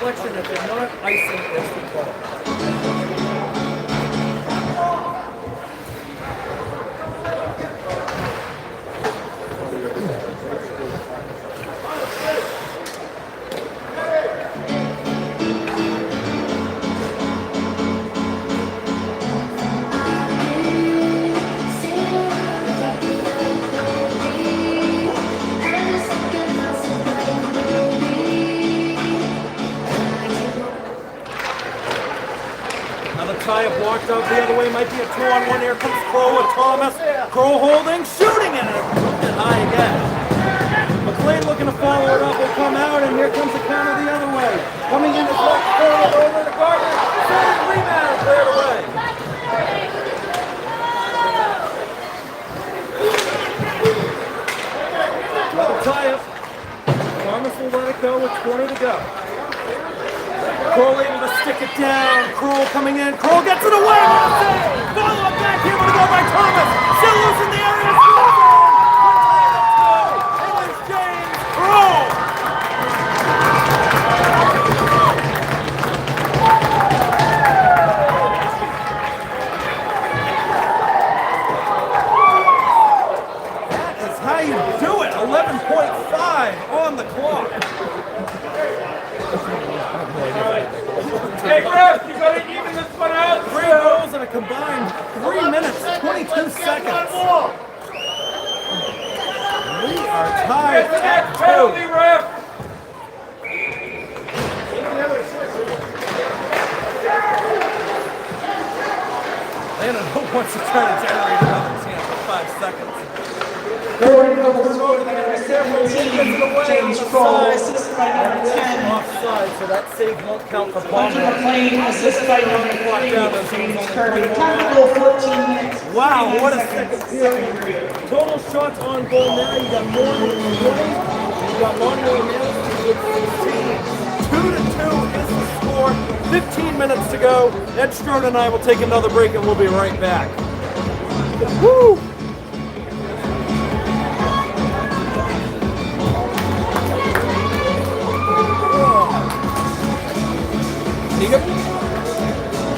deflection. If they're not, icing is the call. Tie blocked out the other way, might be a 2-on-1. Here comes Crow with Thomas. Crow holding, shooting it, and it high again. McLean looking to follow it up, will come out, and here comes the counter the other way. Coming in is left corner over to Gardner. Save, rebound, cleared away. Another tie up. Thomas will let it go with 20 to go. Kroll able to stick it down. Kroll coming in. Kroll gets it away. Follow up back here. Going to go by Thomas. Still losing the area. It was James Kroll. That is how you do it. 11.5 on the clock. Hey, Ref, you gotta even this one out. 3 goals in a combined 3 minutes, 22 seconds. We are tied at 2. Penalty, Ref. Landon wants to try to generate another chance for 5 seconds. Forward goal scored by number 17, James Kroll, assisted by number 10. Offside, so that save won't count for Hunter Palmer. McLean, assisted by number 3, James Kirby. Time to go 14 minutes. Wow, what a second period. Total shots on goal now. You got more than 20. You got Monomoy with 16. 2-2 is the score. 15 minutes to go. Ed Strode and I will take another break and we'll be right back. Woo!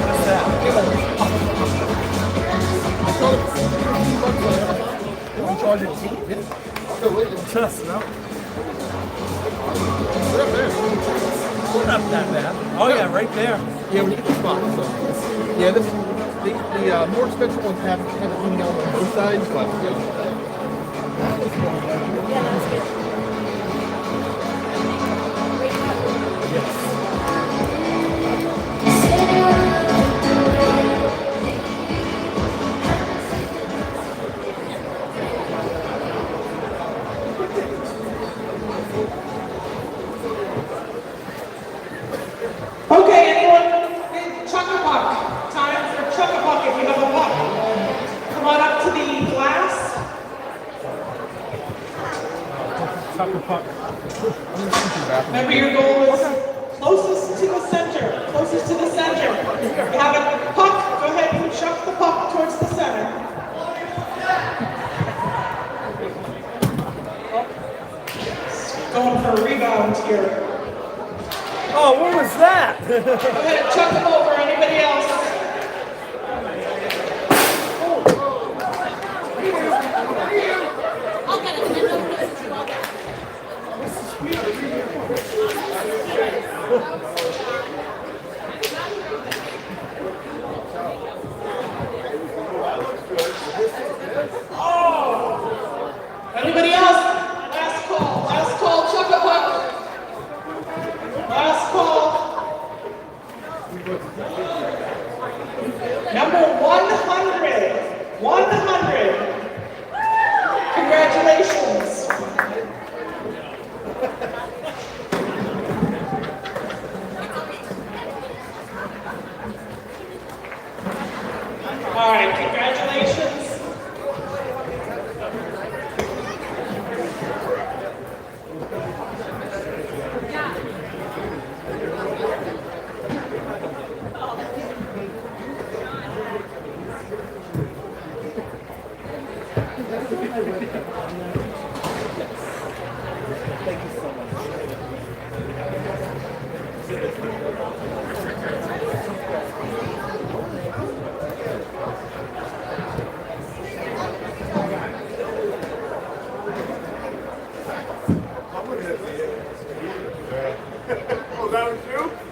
What's that? Just no. Not that bad. Oh yeah, right there. Yeah, when you get the spot. So, yeah, the more expensive ones have it hanging out on both sides, but Okay, anyone? Chuck-a-puck. Time for chuck-a-puck if you have a puck. Come on up to the glass. Tucker puck. Remember your goal is closest to the center. Closest to the center. If you have a puck, go ahead and chuck the puck towards the center. Going for a rebound here. Oh, what was that? Go ahead, chuck them over. Anybody else? Anybody else? Last call. Last call. Chuck a puck. Last call. Number 100. 100. Congratulations. All right, congratulations. Oh, that was you?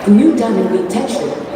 New diamond meat texture.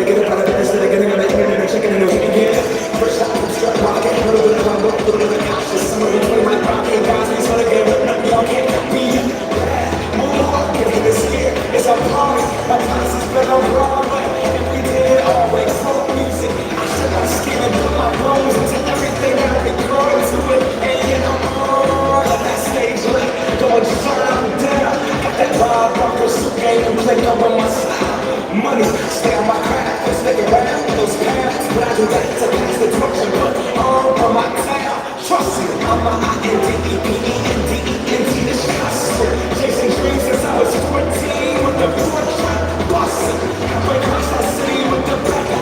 get up out of bed instead of getting on the internet and checking in the weekend again. First shot from strut rocket, a little bit of rumble, a little bit of cautious. Some of you play my pocket, guys, these for the game, but nothing y'all can't be. Moonwalk, get this here, it's a party. My classes been on Broadway, and we did it always. Soul music, I should my skin and put my bones into everything that we grow into it. And you know, let that stage lit, going shine down. Got that Bob Barker suit game and click up on my style. Money, stay on my craft, and stick around those paths. But I do that to pass the torch and put on for my town. Trust me, I'm a INDEPENDENT, this hustle. Chasing dreams since I was 14 with the torch busting. Halfway across the city with the back.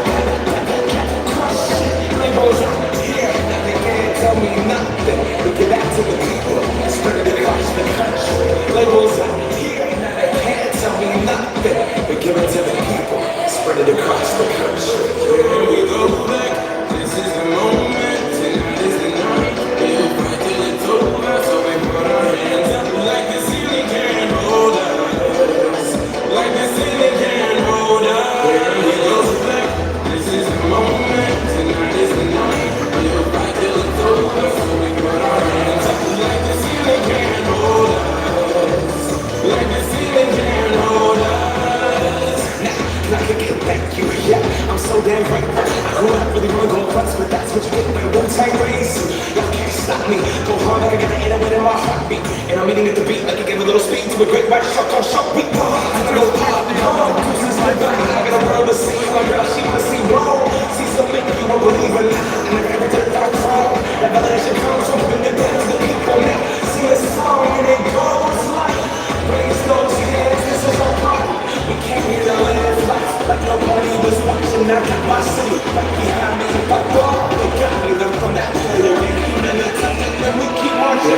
Crush it, labels out here, now they can't tell me nothing. We give that to the people, spread it across the country. Labels out here, now they can't tell me nothing. We give it to the people, spread it across the country. Here we go back, this is the moment, tonight is the night. We'll fight till it's over, so we put our hands up like the ceiling can't hold us. Like the ceiling can't hold us. Here we go back, this is the moment, tonight is the night. We'll fight till it's over, so we put our hands up like the ceiling can't hold us. Like the ceiling can't hold us. Now I can get back you, yeah, I'm so damn grateful. I grew up really wanna go nuts, but that's what you get when one time race. Y'all can't stop me, go hard like I got the air in my heartbeat. And I'm eating at the beat like I gave a little speed to a great white shark on Shark Week. I go pop, this is my body, I got a world to see. My girl, she wanna see roll, see something you won't believe in. And I gotta take that crawl, that validation comes from the dance to the people now. Sing a song and it goes like, raise those hands, this is our party. We came here to live life like nobody was watching. I got my city right behind me. My ball, they got me them from that player. We keep in the top and we keep marching.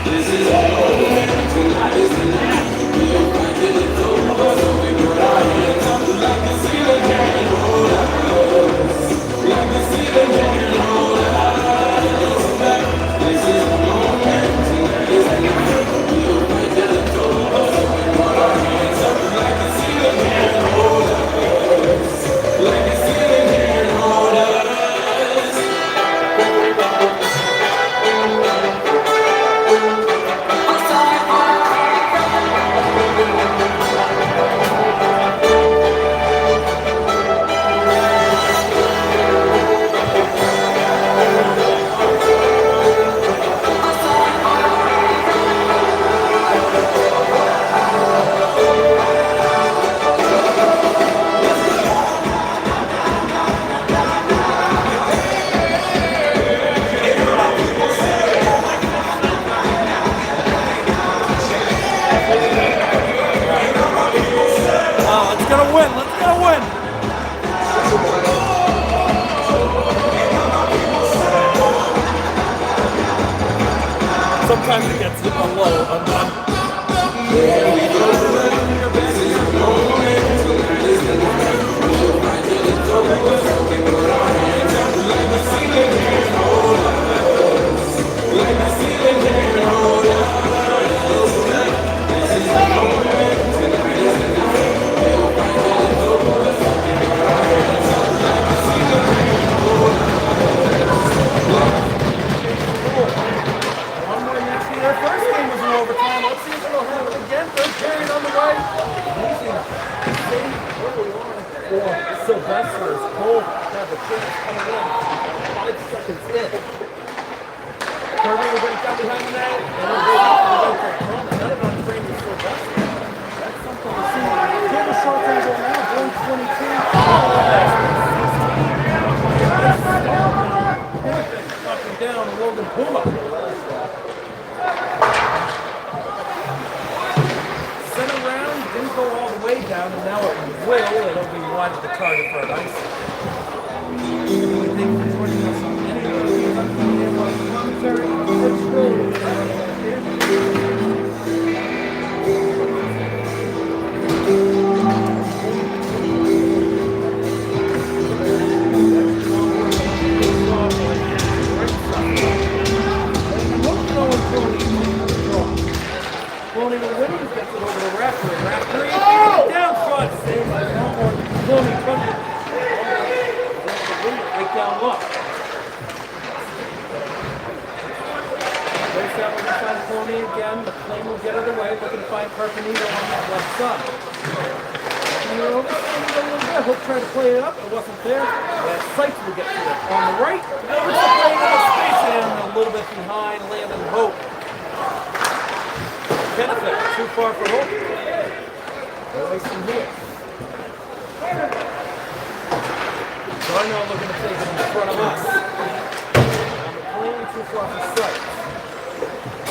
This is our moment, tonight is the night. We'll fight till it's over, so we put our hands up like the ceiling can't hold us. Like the ceiling can't hold us. This is the moment, tonight is the night. We'll fight till it's over, so we put our hands up like the ceiling can't hold us. Like the ceiling can't hold us. Let's get a win. Let's get a win. Sometimes it gets a low. Their first game was in overtime. Let's see if they'll have it again. Third period on the way. For Sylvester's Cole have a chance coming in 5 seconds in. Kirby will get it down behind the net. And then they have to go for a run. Another run frame to Sylvester. That's something to see. Give a short angle now. 122. Up and down. Logan Puma. Center round didn't go all the way down, and now it will. It'll be wide of the target for an ice. Thank you for joining us on any of those commentary. Williams gets it over the referee. Down shot saved by Monomoy. front of you. Right down low. Race out with the front pony again. The plane will get out of the way. Looking to find Carpenito on that left side. And you're overspinning it a little bit. He'll try to play it up. It wasn't there. That sight will get to it. On the right, it's a plane in the space and a little bit behind Landon Hope. Benefit, too far for Hope. Racing here. Garno looking to take it in front of us. Now McLean too far for sight.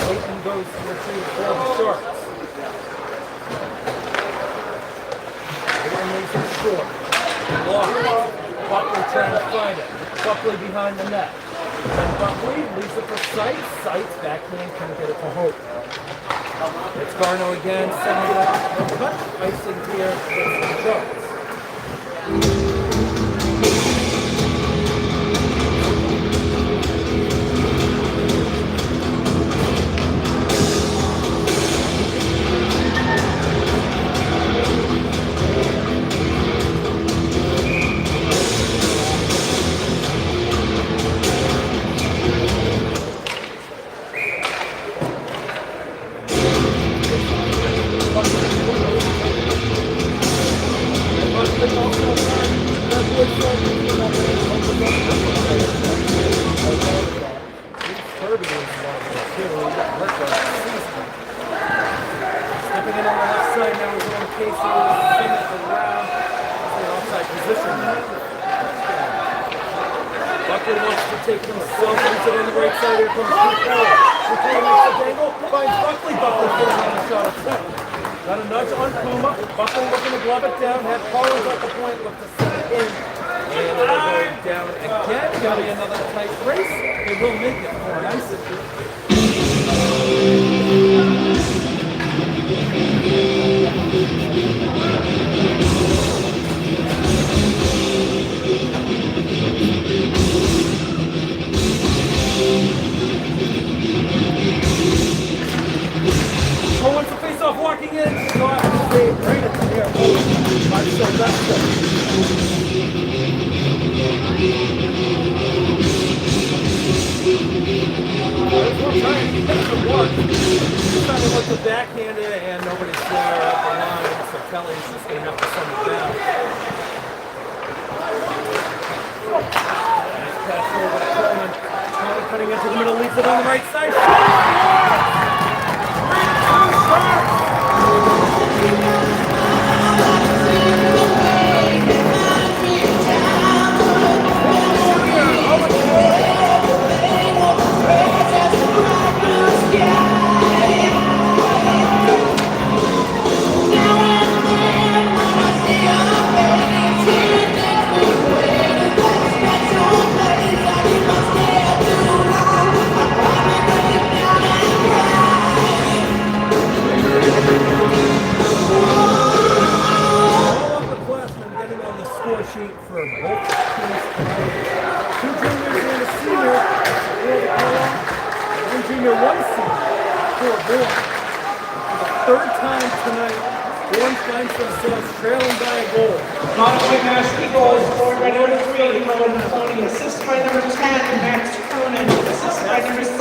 Clayton goes to retrieve for the Sharks. Everyone leaves it short. Lost. Buckley trying to find it. Buckley behind the net. Then Buckley leaves it for Sight. Sight's backhand can't get it to Hope. It's Garno again, sending it out. Cut. Icing here against the Sharks. Stepping in on the left side now is on Casey. Spinning it around. It's an offside position now. Buckley wants to take himself. Puts it on the right side. Here comes Buckley. Buckley makes a dangle. Finds Buckley. Buckley pulling on a shot attempt. Got a nudge on Puma. Buckley looking to glove it down. Had Collins at the point. Looked to set it in. And they're going down again. Got to be another tight race. They will make it for an ice. Oh, wants the face-off walking in. Shot saved right at the air. By Sylvester. We're trying to get the work. He's trying to look the backhanded and nobody's there at the line, so Kelly's just going to have to send it down. Nice pass over to Coleman. Coleman cutting into the middle, leaves it on the right side. 3-2 Sharks! Sheet for both teams tonight. 2 juniors and a senior for the Polo. 1 junior, 1 senior for Bourne. For the 3rd time tonight, Bourne finds themselves trailing by a goal. Monomoy Mashpee goal scored by number 3, Rowan Mahoney. Assist by number 10, Max Cronin. Assist by number 7,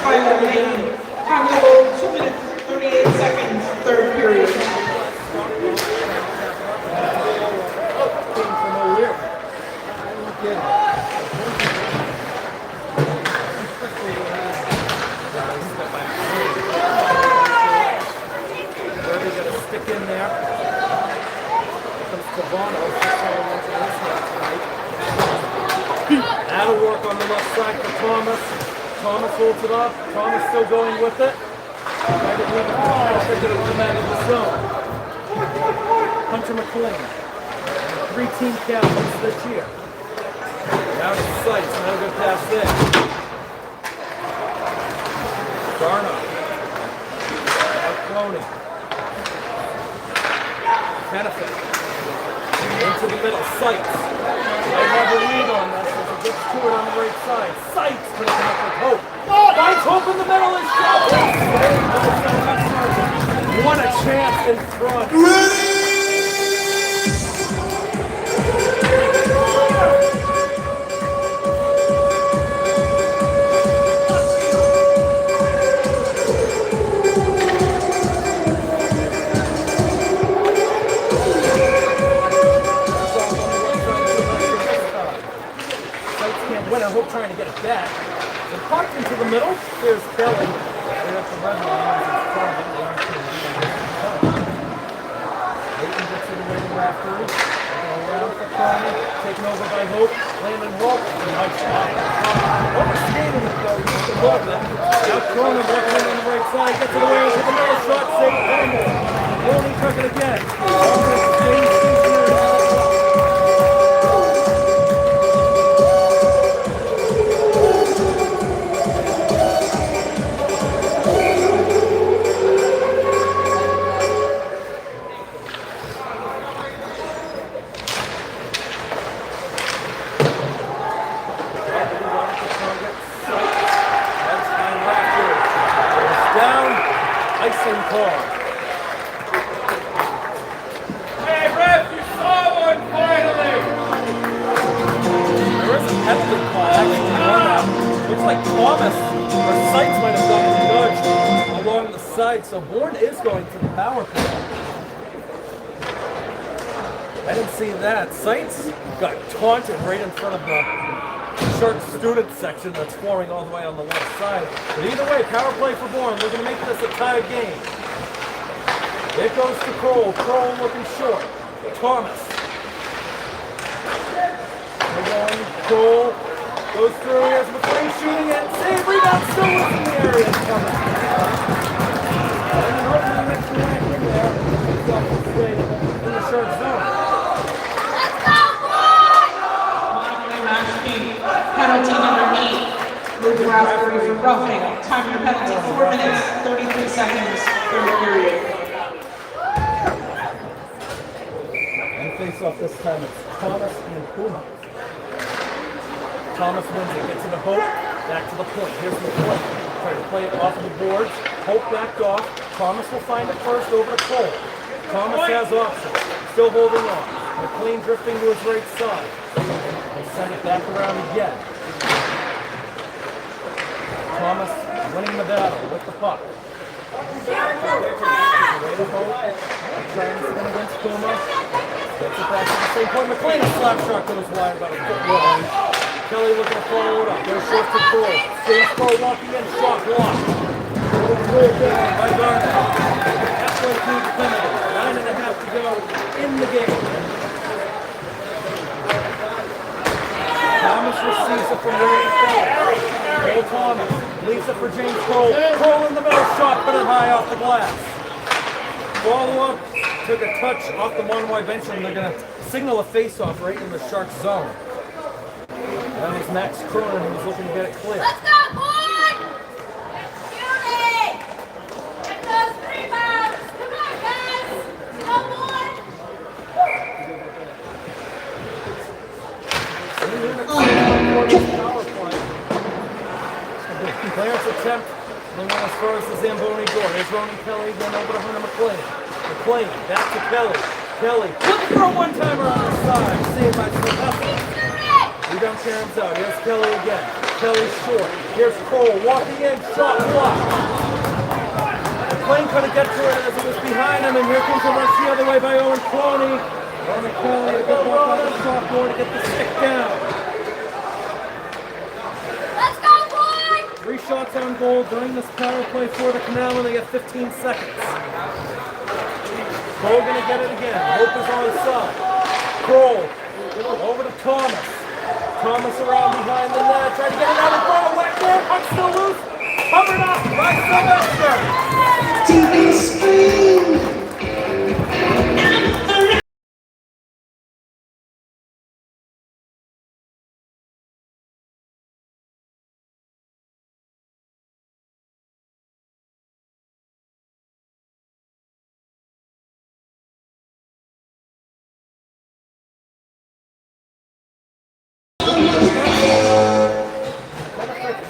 Tyler Layton. Time goal, 2 minutes, 38 seconds, 3rd period. Stick in there. Comes Cavano. That'll work on the left side for Thomas. Thomas holds it up. Thomas still going with it. Right to leave it. Pick it up come out of the zone. Hunter McLean. 3-team captains this year. Out of sight. No good pass there. Garno. Cloney. Benefit. Into the middle. Sights. Might have a lead on this as it gets to it on the right side. Sights finishing up with Hope. Finds Hope in the middle and shot. What a chance in front. trying to get it back. The puck into the middle. Here's Kelly. Right up the red line. In front of it. Leighton gets it away to Rafters. Around for Cronin. Taken over by Hope. Landon Wolf. Nice shot. Overskating it though. Just above them. Now Cronin working in on the right side. Gets it away into the middle. Shot saved. Monomoy. Loney took it again. Icing call. Hey, ref, you saw one finally! There is a penalty call actually on that. Looks like Thomas or Seitz might have gotten nudged along the side, so Bourne is going to the power play. I didn't see that. Seitz got taunted right in front of the short student section that's forming all the way on the left side. But either way, power play for Bourne. We're going to make this a tied game. It goes to Kroll. Kroll looking short. Thomas. Kroll goes through. Here's McLean shooting it. Save rebound. Still in the area. Thomas. And then hopefully makes the back in there. He's off the straight in the short zone. Penalty number 8. Luke Raspberry for roughing. Time for penalty 4 minutes, 33 seconds, third period. And face off this time it's Thomas and Puma. Thomas wins it, gets it to Hope, back to the point. Here's McLean. Try to play it off of the boards. Hope backed off. Thomas will find it first over to Cole. Thomas has options. Still holding on. McLean drifting to his right side. They send it back around again. Thomas winning the battle with the puck. Trying to spin against Puma. Gets it back to the same point. McLean, a slap shot goes wide about a foot wide. Kelly looking to follow it up. There's short to Kroll. James Kroll walking in, shot blocked. Rolled down by Garner. Halfway through the penalty. 9.5 to go in the game. Thomas receives it from Randy Kelly. Cole Thomas leaves it for James Kroll. Kroll in the middle, shot put it high off the glass. Follow up, took a touch off the Monomoy bench, and they're going to signal a face-off right in the Sharks zone. That was Max Cronin who was looking to get it clear. Let's go, boy! Shoot it! Get those rebounds! Come on, guys! Go, boy! Clarence attempt. They went as far as the Zamboni door. There's Ronan Kelly, then over to Hunter McLean. McLean, back to Kelly. Kelly, looking for a one-timer on the side. Saved by Sylvester. Rebound caroms out. Here's Kelly again. Kelly short. Here's Cole walking in. Shot blocked. McLean couldn't get to it as it was behind him, and here comes a rush the other way by Owen Cloney. Ronan Kelly, a good walk on the sophomore to get the stick down. Let's go, boy! 3 shots on goal during this power play for the Canal, and they have 15 seconds. Cole gonna get it again. Hope is on his side. Kroll over to Thomas. Thomas around behind the net. Trying to get it out of goal. Whack there. Puck still loose. Covered up by Sylvester. TV screen.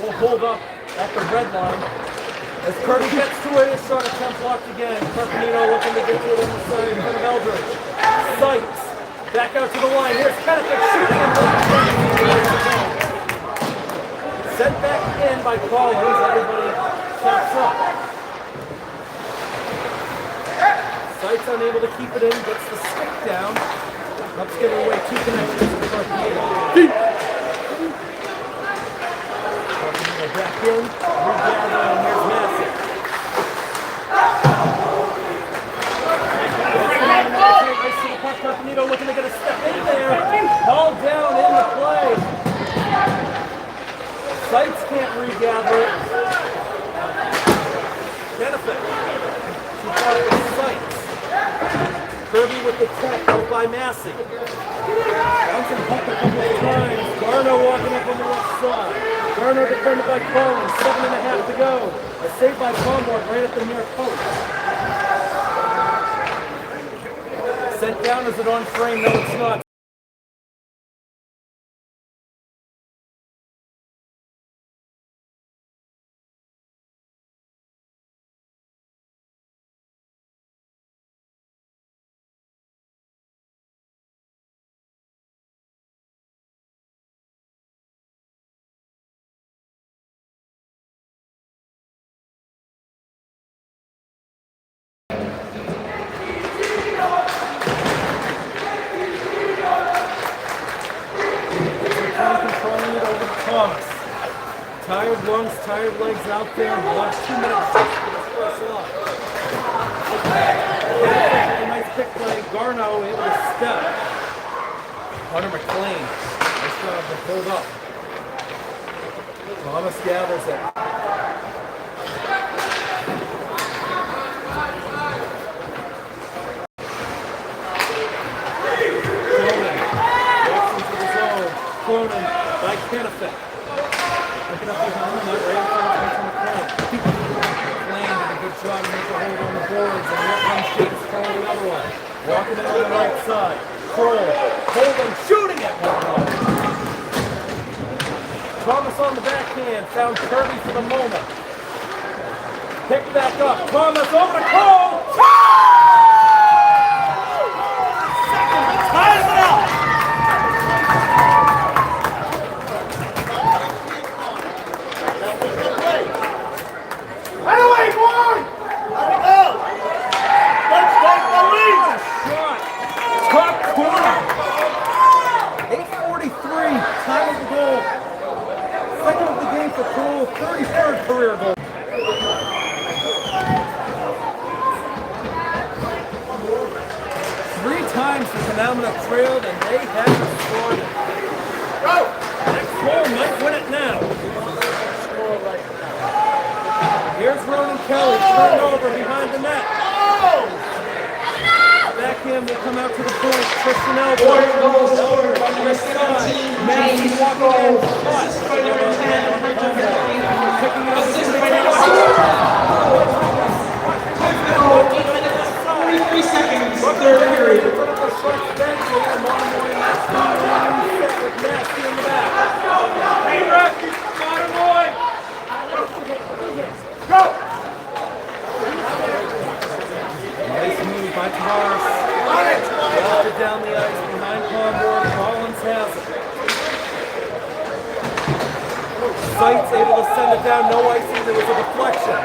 Will hold up at the red line. As Kirby gets to it, his shot attempt blocked again. Carpenino looking to get to it on the side in front of Eldridge. Seitz back out to the line. Here's Kennefick shooting and sent back in by Collins. Everybody taps up. Seitz unable to keep it in, gets the stick down. Cubs giving away 2 connections to Carpenino. three gather. Benefit. She's got the sights. Kirby with the tech, held by Massey. Bouncing puck a couple of times. Garno walking up on the left side. Garno defended by Collins, 7.5 to go. A save by Comborg right at the near post. Sent down, is it on frame? No, it's not. Controlling it over to Thomas. Tired lungs, tired legs out there. The last 2 minutes for this first lock. A nice pick by Garno, able to step. Hunter McLean. Nice job to hold up. Thomas gathers it. Cronin by Kennefic. Looking up behind him, not right in front of McLean. McLean did a good job to make a hold on the boards, and here comes James Kroll the other one. Walking it on the right side. Kroll holding, shooting at one. Thomas on the backhand, found Kirby for the moment. Picked back up, Thomas over to Kroll. Second, ties it up. Top corner. 8:43, time of the goal. Second of the game for Kroll, 33rd career goal. Three times the Phenomena trailed and they haven't scored it. Next goal might win it now. Here's Ronan Kelly, turned over behind the net. Backhand will come out to the point. Christian Elbow. Four goals scored by number 17, James James walking in. Assist by number 10, Hunter McLean. Picking up Assist by number 6. Time for the goal, 8 minutes, 43 seconds, third period. Monomoy with Nasty in the back. Hey, ref, Monomoy! Go! Nice move by Tavares. Ball down the ice behind Comborg. Collins has it. Sights able to send it down. No icing. There was a deflection.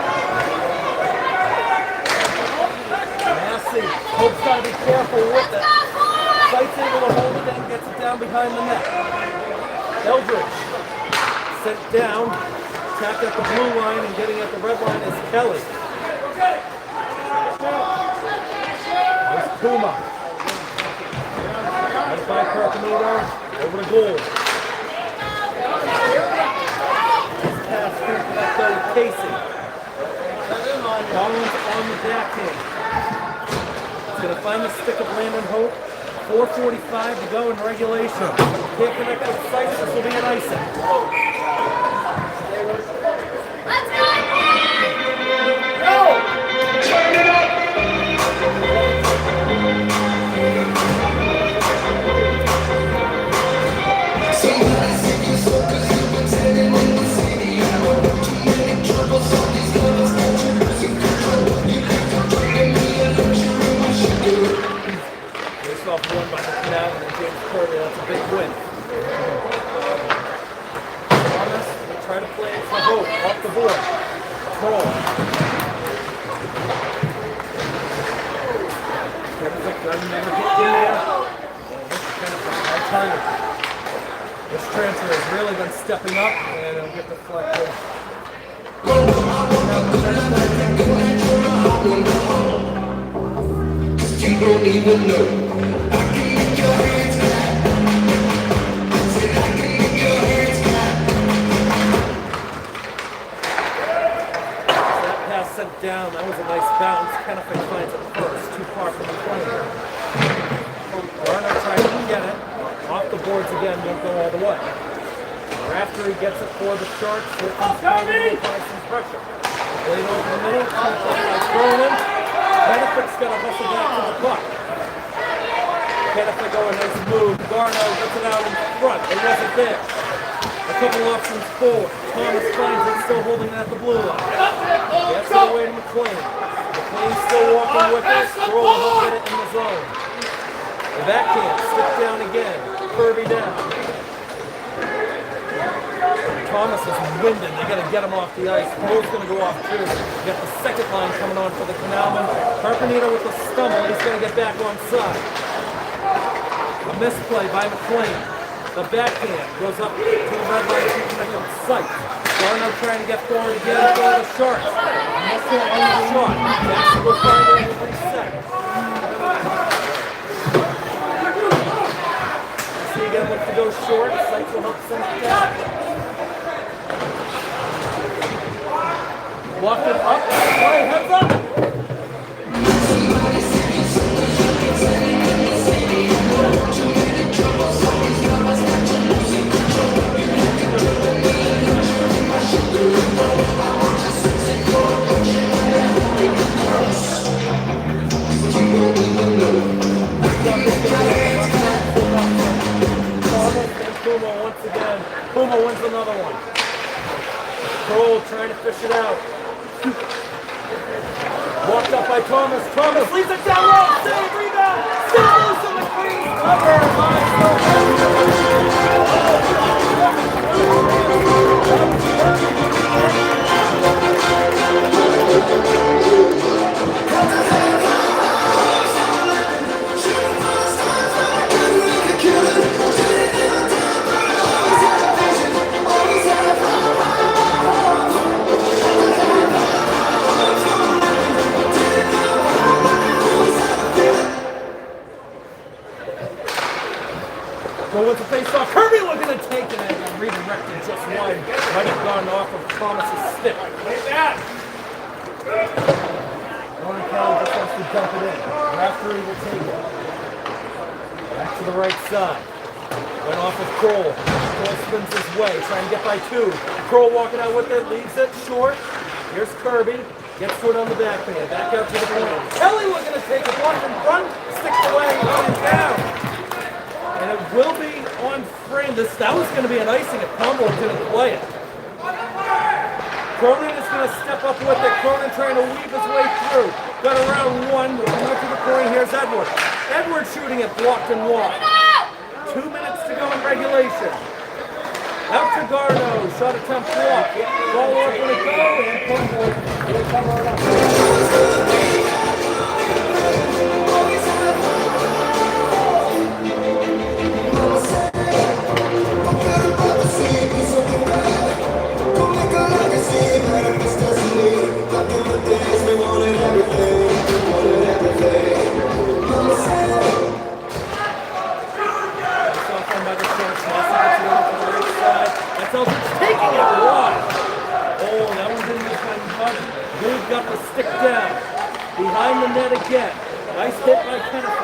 Massey. Hope's got to be careful with it. Sights able to hold it and gets it down behind the net. Eldridge. Sent down. Tapped at the blue line and getting at the red line is Kelly. There's Puma. Right by Carpenter. Over to goal. Nice pass through for that goal with Casey. Collins on the backhand. He's going to find the stick of Landon Hope. 4:45 to go in regulation. Can't connect with sights. This will be an icing. Let's go! Turn it up! Somebody sing your soul 'cause you've been standing in the city. I don't want too many troubles. All these lovers got you losing control. You think I'm bringing me a luxury, what you do? Face off won by the Canal and James Kirby. That's a big win. Thomas will try to play it for Hope. Off the board. Kroll. Kennefic doesn't never get in there. I tell you, this transfer has really been stepping up and it'll get deflected. You don't even know. I can make your hands clap. Said I can make your hands clap. once again won't go all the way. After he gets it for the Sharks, here comes Carmen, apply some pressure. Played over the middle, Cronin. Benefit's got to hustle back to the puck. Benefit going, nice move. Garno gets it out in front. It wasn't there. A couple options forward. Thomas finds it, still holding it at the blue line. Gets it away to McLean. McLean's still walking with it. Kroll will get it in the zone. The backhand, stick down again. Kirby down. Thomas is winded. They got to get him off the ice. Kroll's going to go off too. You got the second line coming on for the Canalman. Carpenito with the stumble. He's going to get back on side. A misplay by McLean. The backhand goes up to the red line to connect on sight. Garno trying to get forward again for the Sharks. Muscle on the shot. Jackson will find it in 3 seconds. See again looks to go short. Sight will help send it down. Walked it up. Play heads up. Puma once again. Puma wins another one. Kroll trying to fish it out. Walked up by Thomas. Thomas leaves it down low. Save, rebound. Still loose in the crease. Cover. Go with the face-off. Kirby looking to take it and redirected just wide. Might have gone off of Thomas's stick. Like that. Lauren Kelly just wants to dump it in. Raftery will take it. Back to the right side. Went off with Kroll. Kroll spins his way, trying to get by 2. Kroll walking out with it, leaves it short. Here's Kirby. Gets to it on the backhand. Back out to the point. Kelly looking to take it. Blocked in front. Sticks away. And down. And it will be on frame. That was going to be an icing if Combo didn't play it. Cronin is going to step up with it. Cronin trying to weave his way through. Got around 1. Coming up to the point. Here's Edward. Edward shooting it, blocked and walked. 2 minutes to go in regulation. Out to Garno. Shot attempt blocked. Ball off when it go. And Combo will come right up. Taking it wide. Oh, that one didn't make my money. Gould got the stick down. Behind the net again. Nice hit by Kenneth.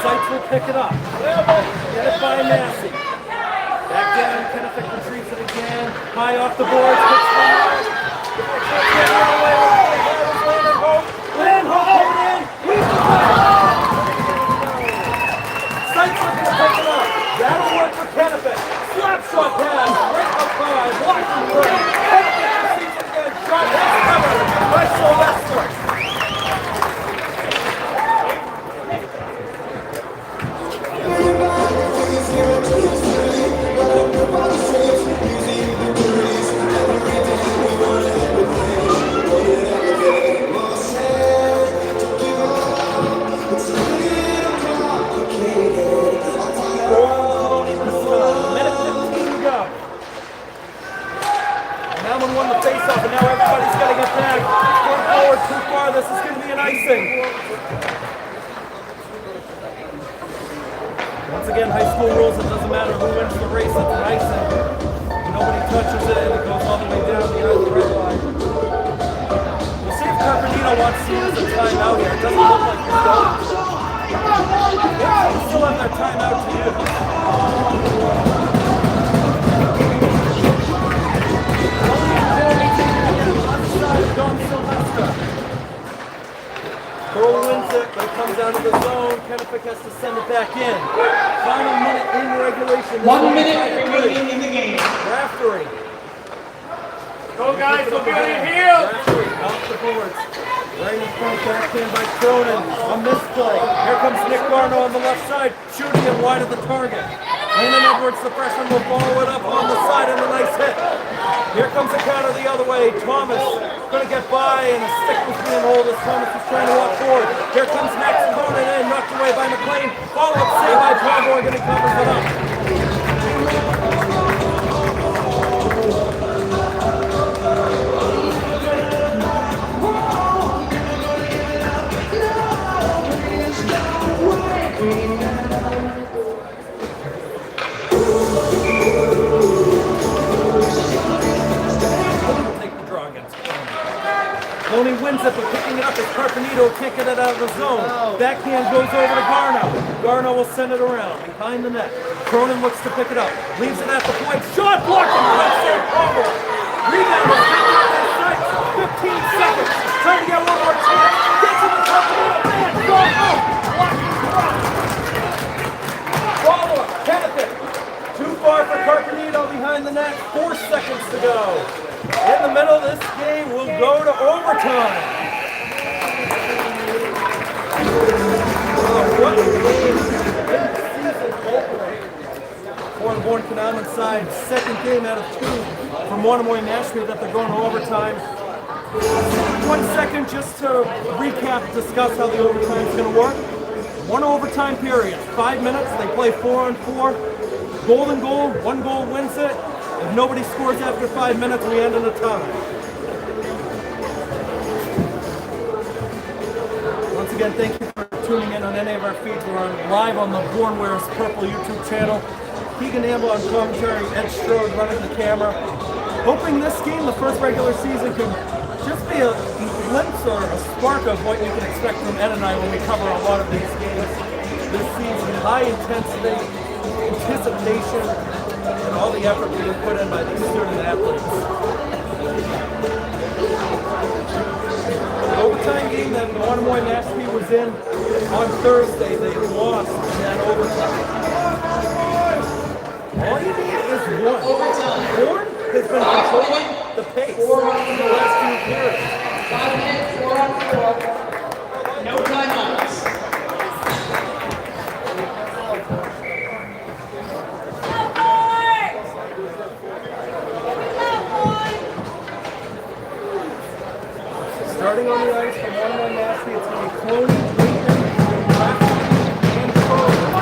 Sights will pick it up. Get it by Massey. Back down. Kenneth retrieves it again. High off the boards. Landholt coming in. Sights looking to pick it up. That'll work for Kenneth. Slap shot pass. Right up by. Blocked and break. Kenneth receives it again. Shot is covered by Sylvester. Won the face-off, and now everybody's got to get back. Going forward too far, this is going to be an icing. Once again, high school rules, it doesn't matter who wins the race, it's an icing. Nobody touches it, and it goes all the way down the red line. We'll see if Carpenito wants to use a timeout here. It doesn't look like he's going. Yeah, they still have their timeout to use. comes out of the zone. Kennefic has to send it back in. Final minute in regulation. This 1 game minute tied at 3. remaining in the game. Raftery. Go guys, look at your heels. Raftery off the boards. Right in front, backhand by Cronin. A misplay. Here comes Nick Garno on the left side, shooting it wide of the target. Landon Edwards, the freshman, will follow it up on the side and a nice hit. Here comes the counter the other way. Thomas going to get by and a stick was being hold as Thomas is trying to walk forward. Here comes Max Cronin in, knocked away by McLean. Follow-up save by Paul Morgan, he covers it up. Tony wins it, but picking it up as Carpenito can't get it out of the zone. Backhand goes over to Garno. Garno will send it around behind the net. Cronin looks to pick it up. Leaves it at the point. Shot blocked and right side Palmer. Rebound is taken on that side. 15 seconds. Trying to get one more chance. Gets it to Carpenito. Man, Garno. Blocked and dropped. Follow-up. Kennefic. Too far for Carpenito behind the net. 4 seconds to go. In the middle, this game will go to overtime. What a game. Season opener for the Bourne Canalman side. Second game out of 2 from Monomoy Nashville that they're going to overtime. 1 second just to recap, discuss how the overtime is going to work. 1 overtime period, 5 minutes. They play 4-on-4. Golden goal, 1 goal wins it. If nobody scores after 5 minutes, we end in a tie. Once again, thank you for tuning in on any of our feeds. We're live on the Bourne Wears Purple YouTube channel. Keegan Amble on commentary, Ed Strode running the camera. Hoping this game, the first regular season, can just be a glimpse or a spark of what you can expect from Ed and I when we cover a lot of these games this season. High intensity, anticipation, and all the effort being put in by these student athletes. The overtime game that Monomoy Nashville was in on Thursday, they lost in that overtime. All you need is 1. Bourne has been controlling the pace in the last 2 periods. 5 minutes, 4-on-4. No timeouts. Starting on the ice from Monomoy Nashville, it's going to be Cloney, Wheaton, Raftery, and Cronin.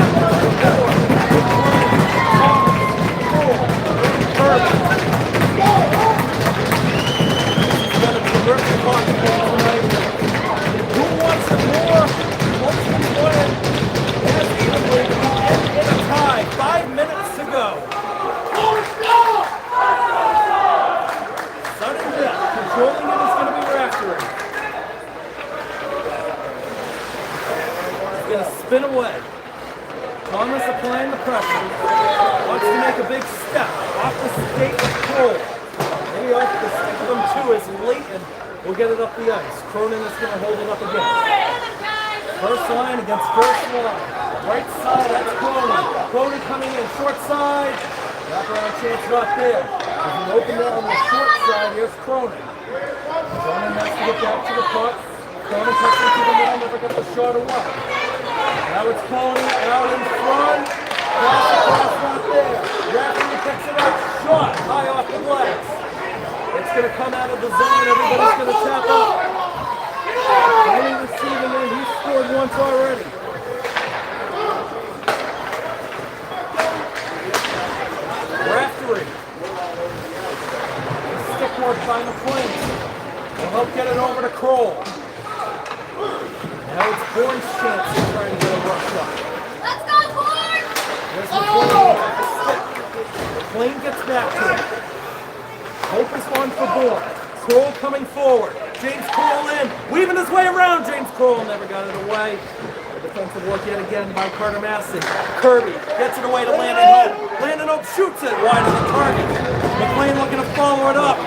Who wants it more? Wants to win it? As evenly in a tie. 5 minutes to go. Sudden death. Controlling it is going to be Raftery. He's going to spin away. Thomas applying the pressure. Wants to make a big step. Off the skate with Cole. Maybe off the stick of him too as Leighton will get it up the ice. Cronin is going to hold it up again. First line against first line. Right side, that's Cronin. Cronin coming in short side. Wraparound chance not there. There's an open net on the short side. Here's Cronin. Cronin has to get back to the puck. Cronin cuts into the middle, never got the shot away. Now it's Cronin out in front. Pass across not there. Raftery picks it up. Shot high off the glass. It's going to come out of the zone. Everybody's going to tap up. Cronin receiving in. He's scored once already. Raftery. Stick work by McLean. Will help get it over to Kroll. Now it's Bourne's chance to try to get a rush up. Let's go, Bourne! There's McLean with the stick. McLean gets back to it. Hope is on for Bourne. Kroll coming forward. James Kroll in. Weaving his way around. James Kroll never got it away. Defensive work yet again by Carter Massey. Kirby gets it away to Landon Hope. Landon Hope shoots it wide of the target. McLean looking to follow it up.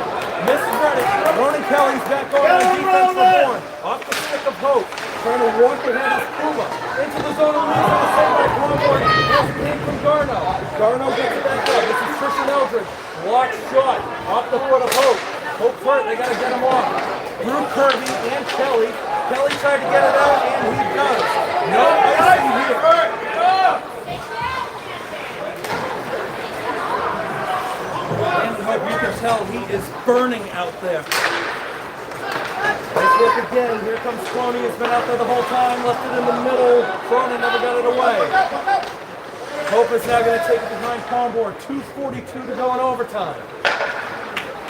Misread it. Ronan Kelly's back over the defense for Bourne. Off the stick of Hope. Trying to walk ahead of Puma. Into the zone of Lisa, the same by Cromboard. As it came from Garno. Garno gets it back up. This is Tristan Eldridge. Block shot. Off the foot of Hope. Hope hurt. They got to get him off. Through Kirby and Kelly. Kelly tried to get it out, and he does. No icing here. And Hope, you can tell he is burning out there. Nice work again. Here comes Crony. Has been out there the whole time. Left it in the middle. Crony never got it away. Hope is now going to take it behind Comboard. 2:42 to go in overtime.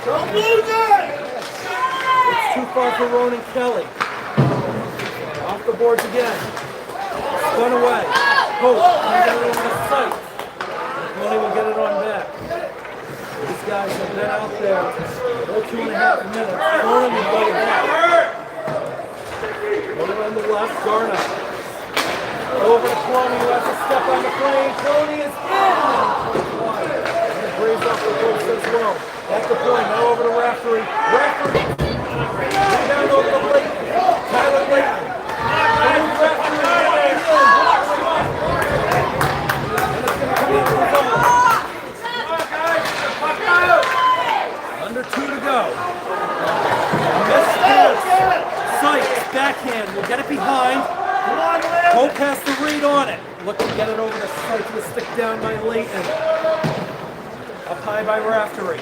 Don't lose it! It's too far for Ronan Kelly. Off the boards again. Spun away. Hope can get it on the sight. Crony will get it on back. These guys have been out there all 2.5 minutes. Ronan will go back. Ronan on the left, Garna. Over to Crony, who has to step on the plane. Crony is in! And Breeze off the post as well. At the point, now over to Raftery. Raftery! Down over to Layton. Tyler Layton. Raftery. And it's going to come out of the zone. Under 2 to go. Missed pass. Sykes, backhand. We'll get it behind. Hope has to read on it. Look to get it over the Sykes. The stick down by Layton. Up high by Raftery.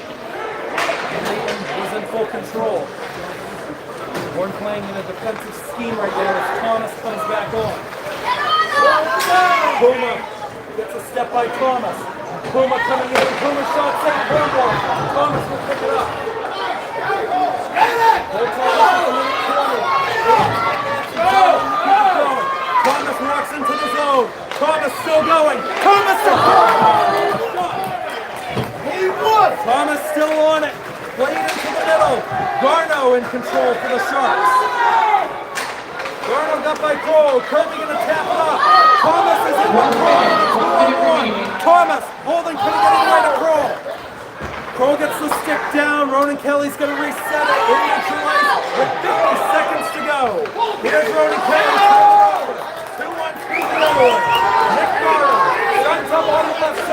Layton was in full control. Warren playing in a defensive scheme right there as Thomas comes back on. Puma gets a step by Thomas. Puma coming in. Puma shot second corner. Thomas will pick it up. Hold Thomas in the middle corner. Thomas walks into the zone. Thomas still going. Thomas still going. He won. Thomas still on it. Played into the middle. Garno in control for the Sharks. Garno got by Cole. Kirby going to tap it up. Thomas is in control. 2-on-1. Thomas holding, couldn't get it right to Kroll. Kroll gets the stick down. Ronan Kelly's going to reset it. In neutralized with 50 seconds to go. Here's Ronan Kelly. 2-1-2 to go. Nick Garno runs up on the left side.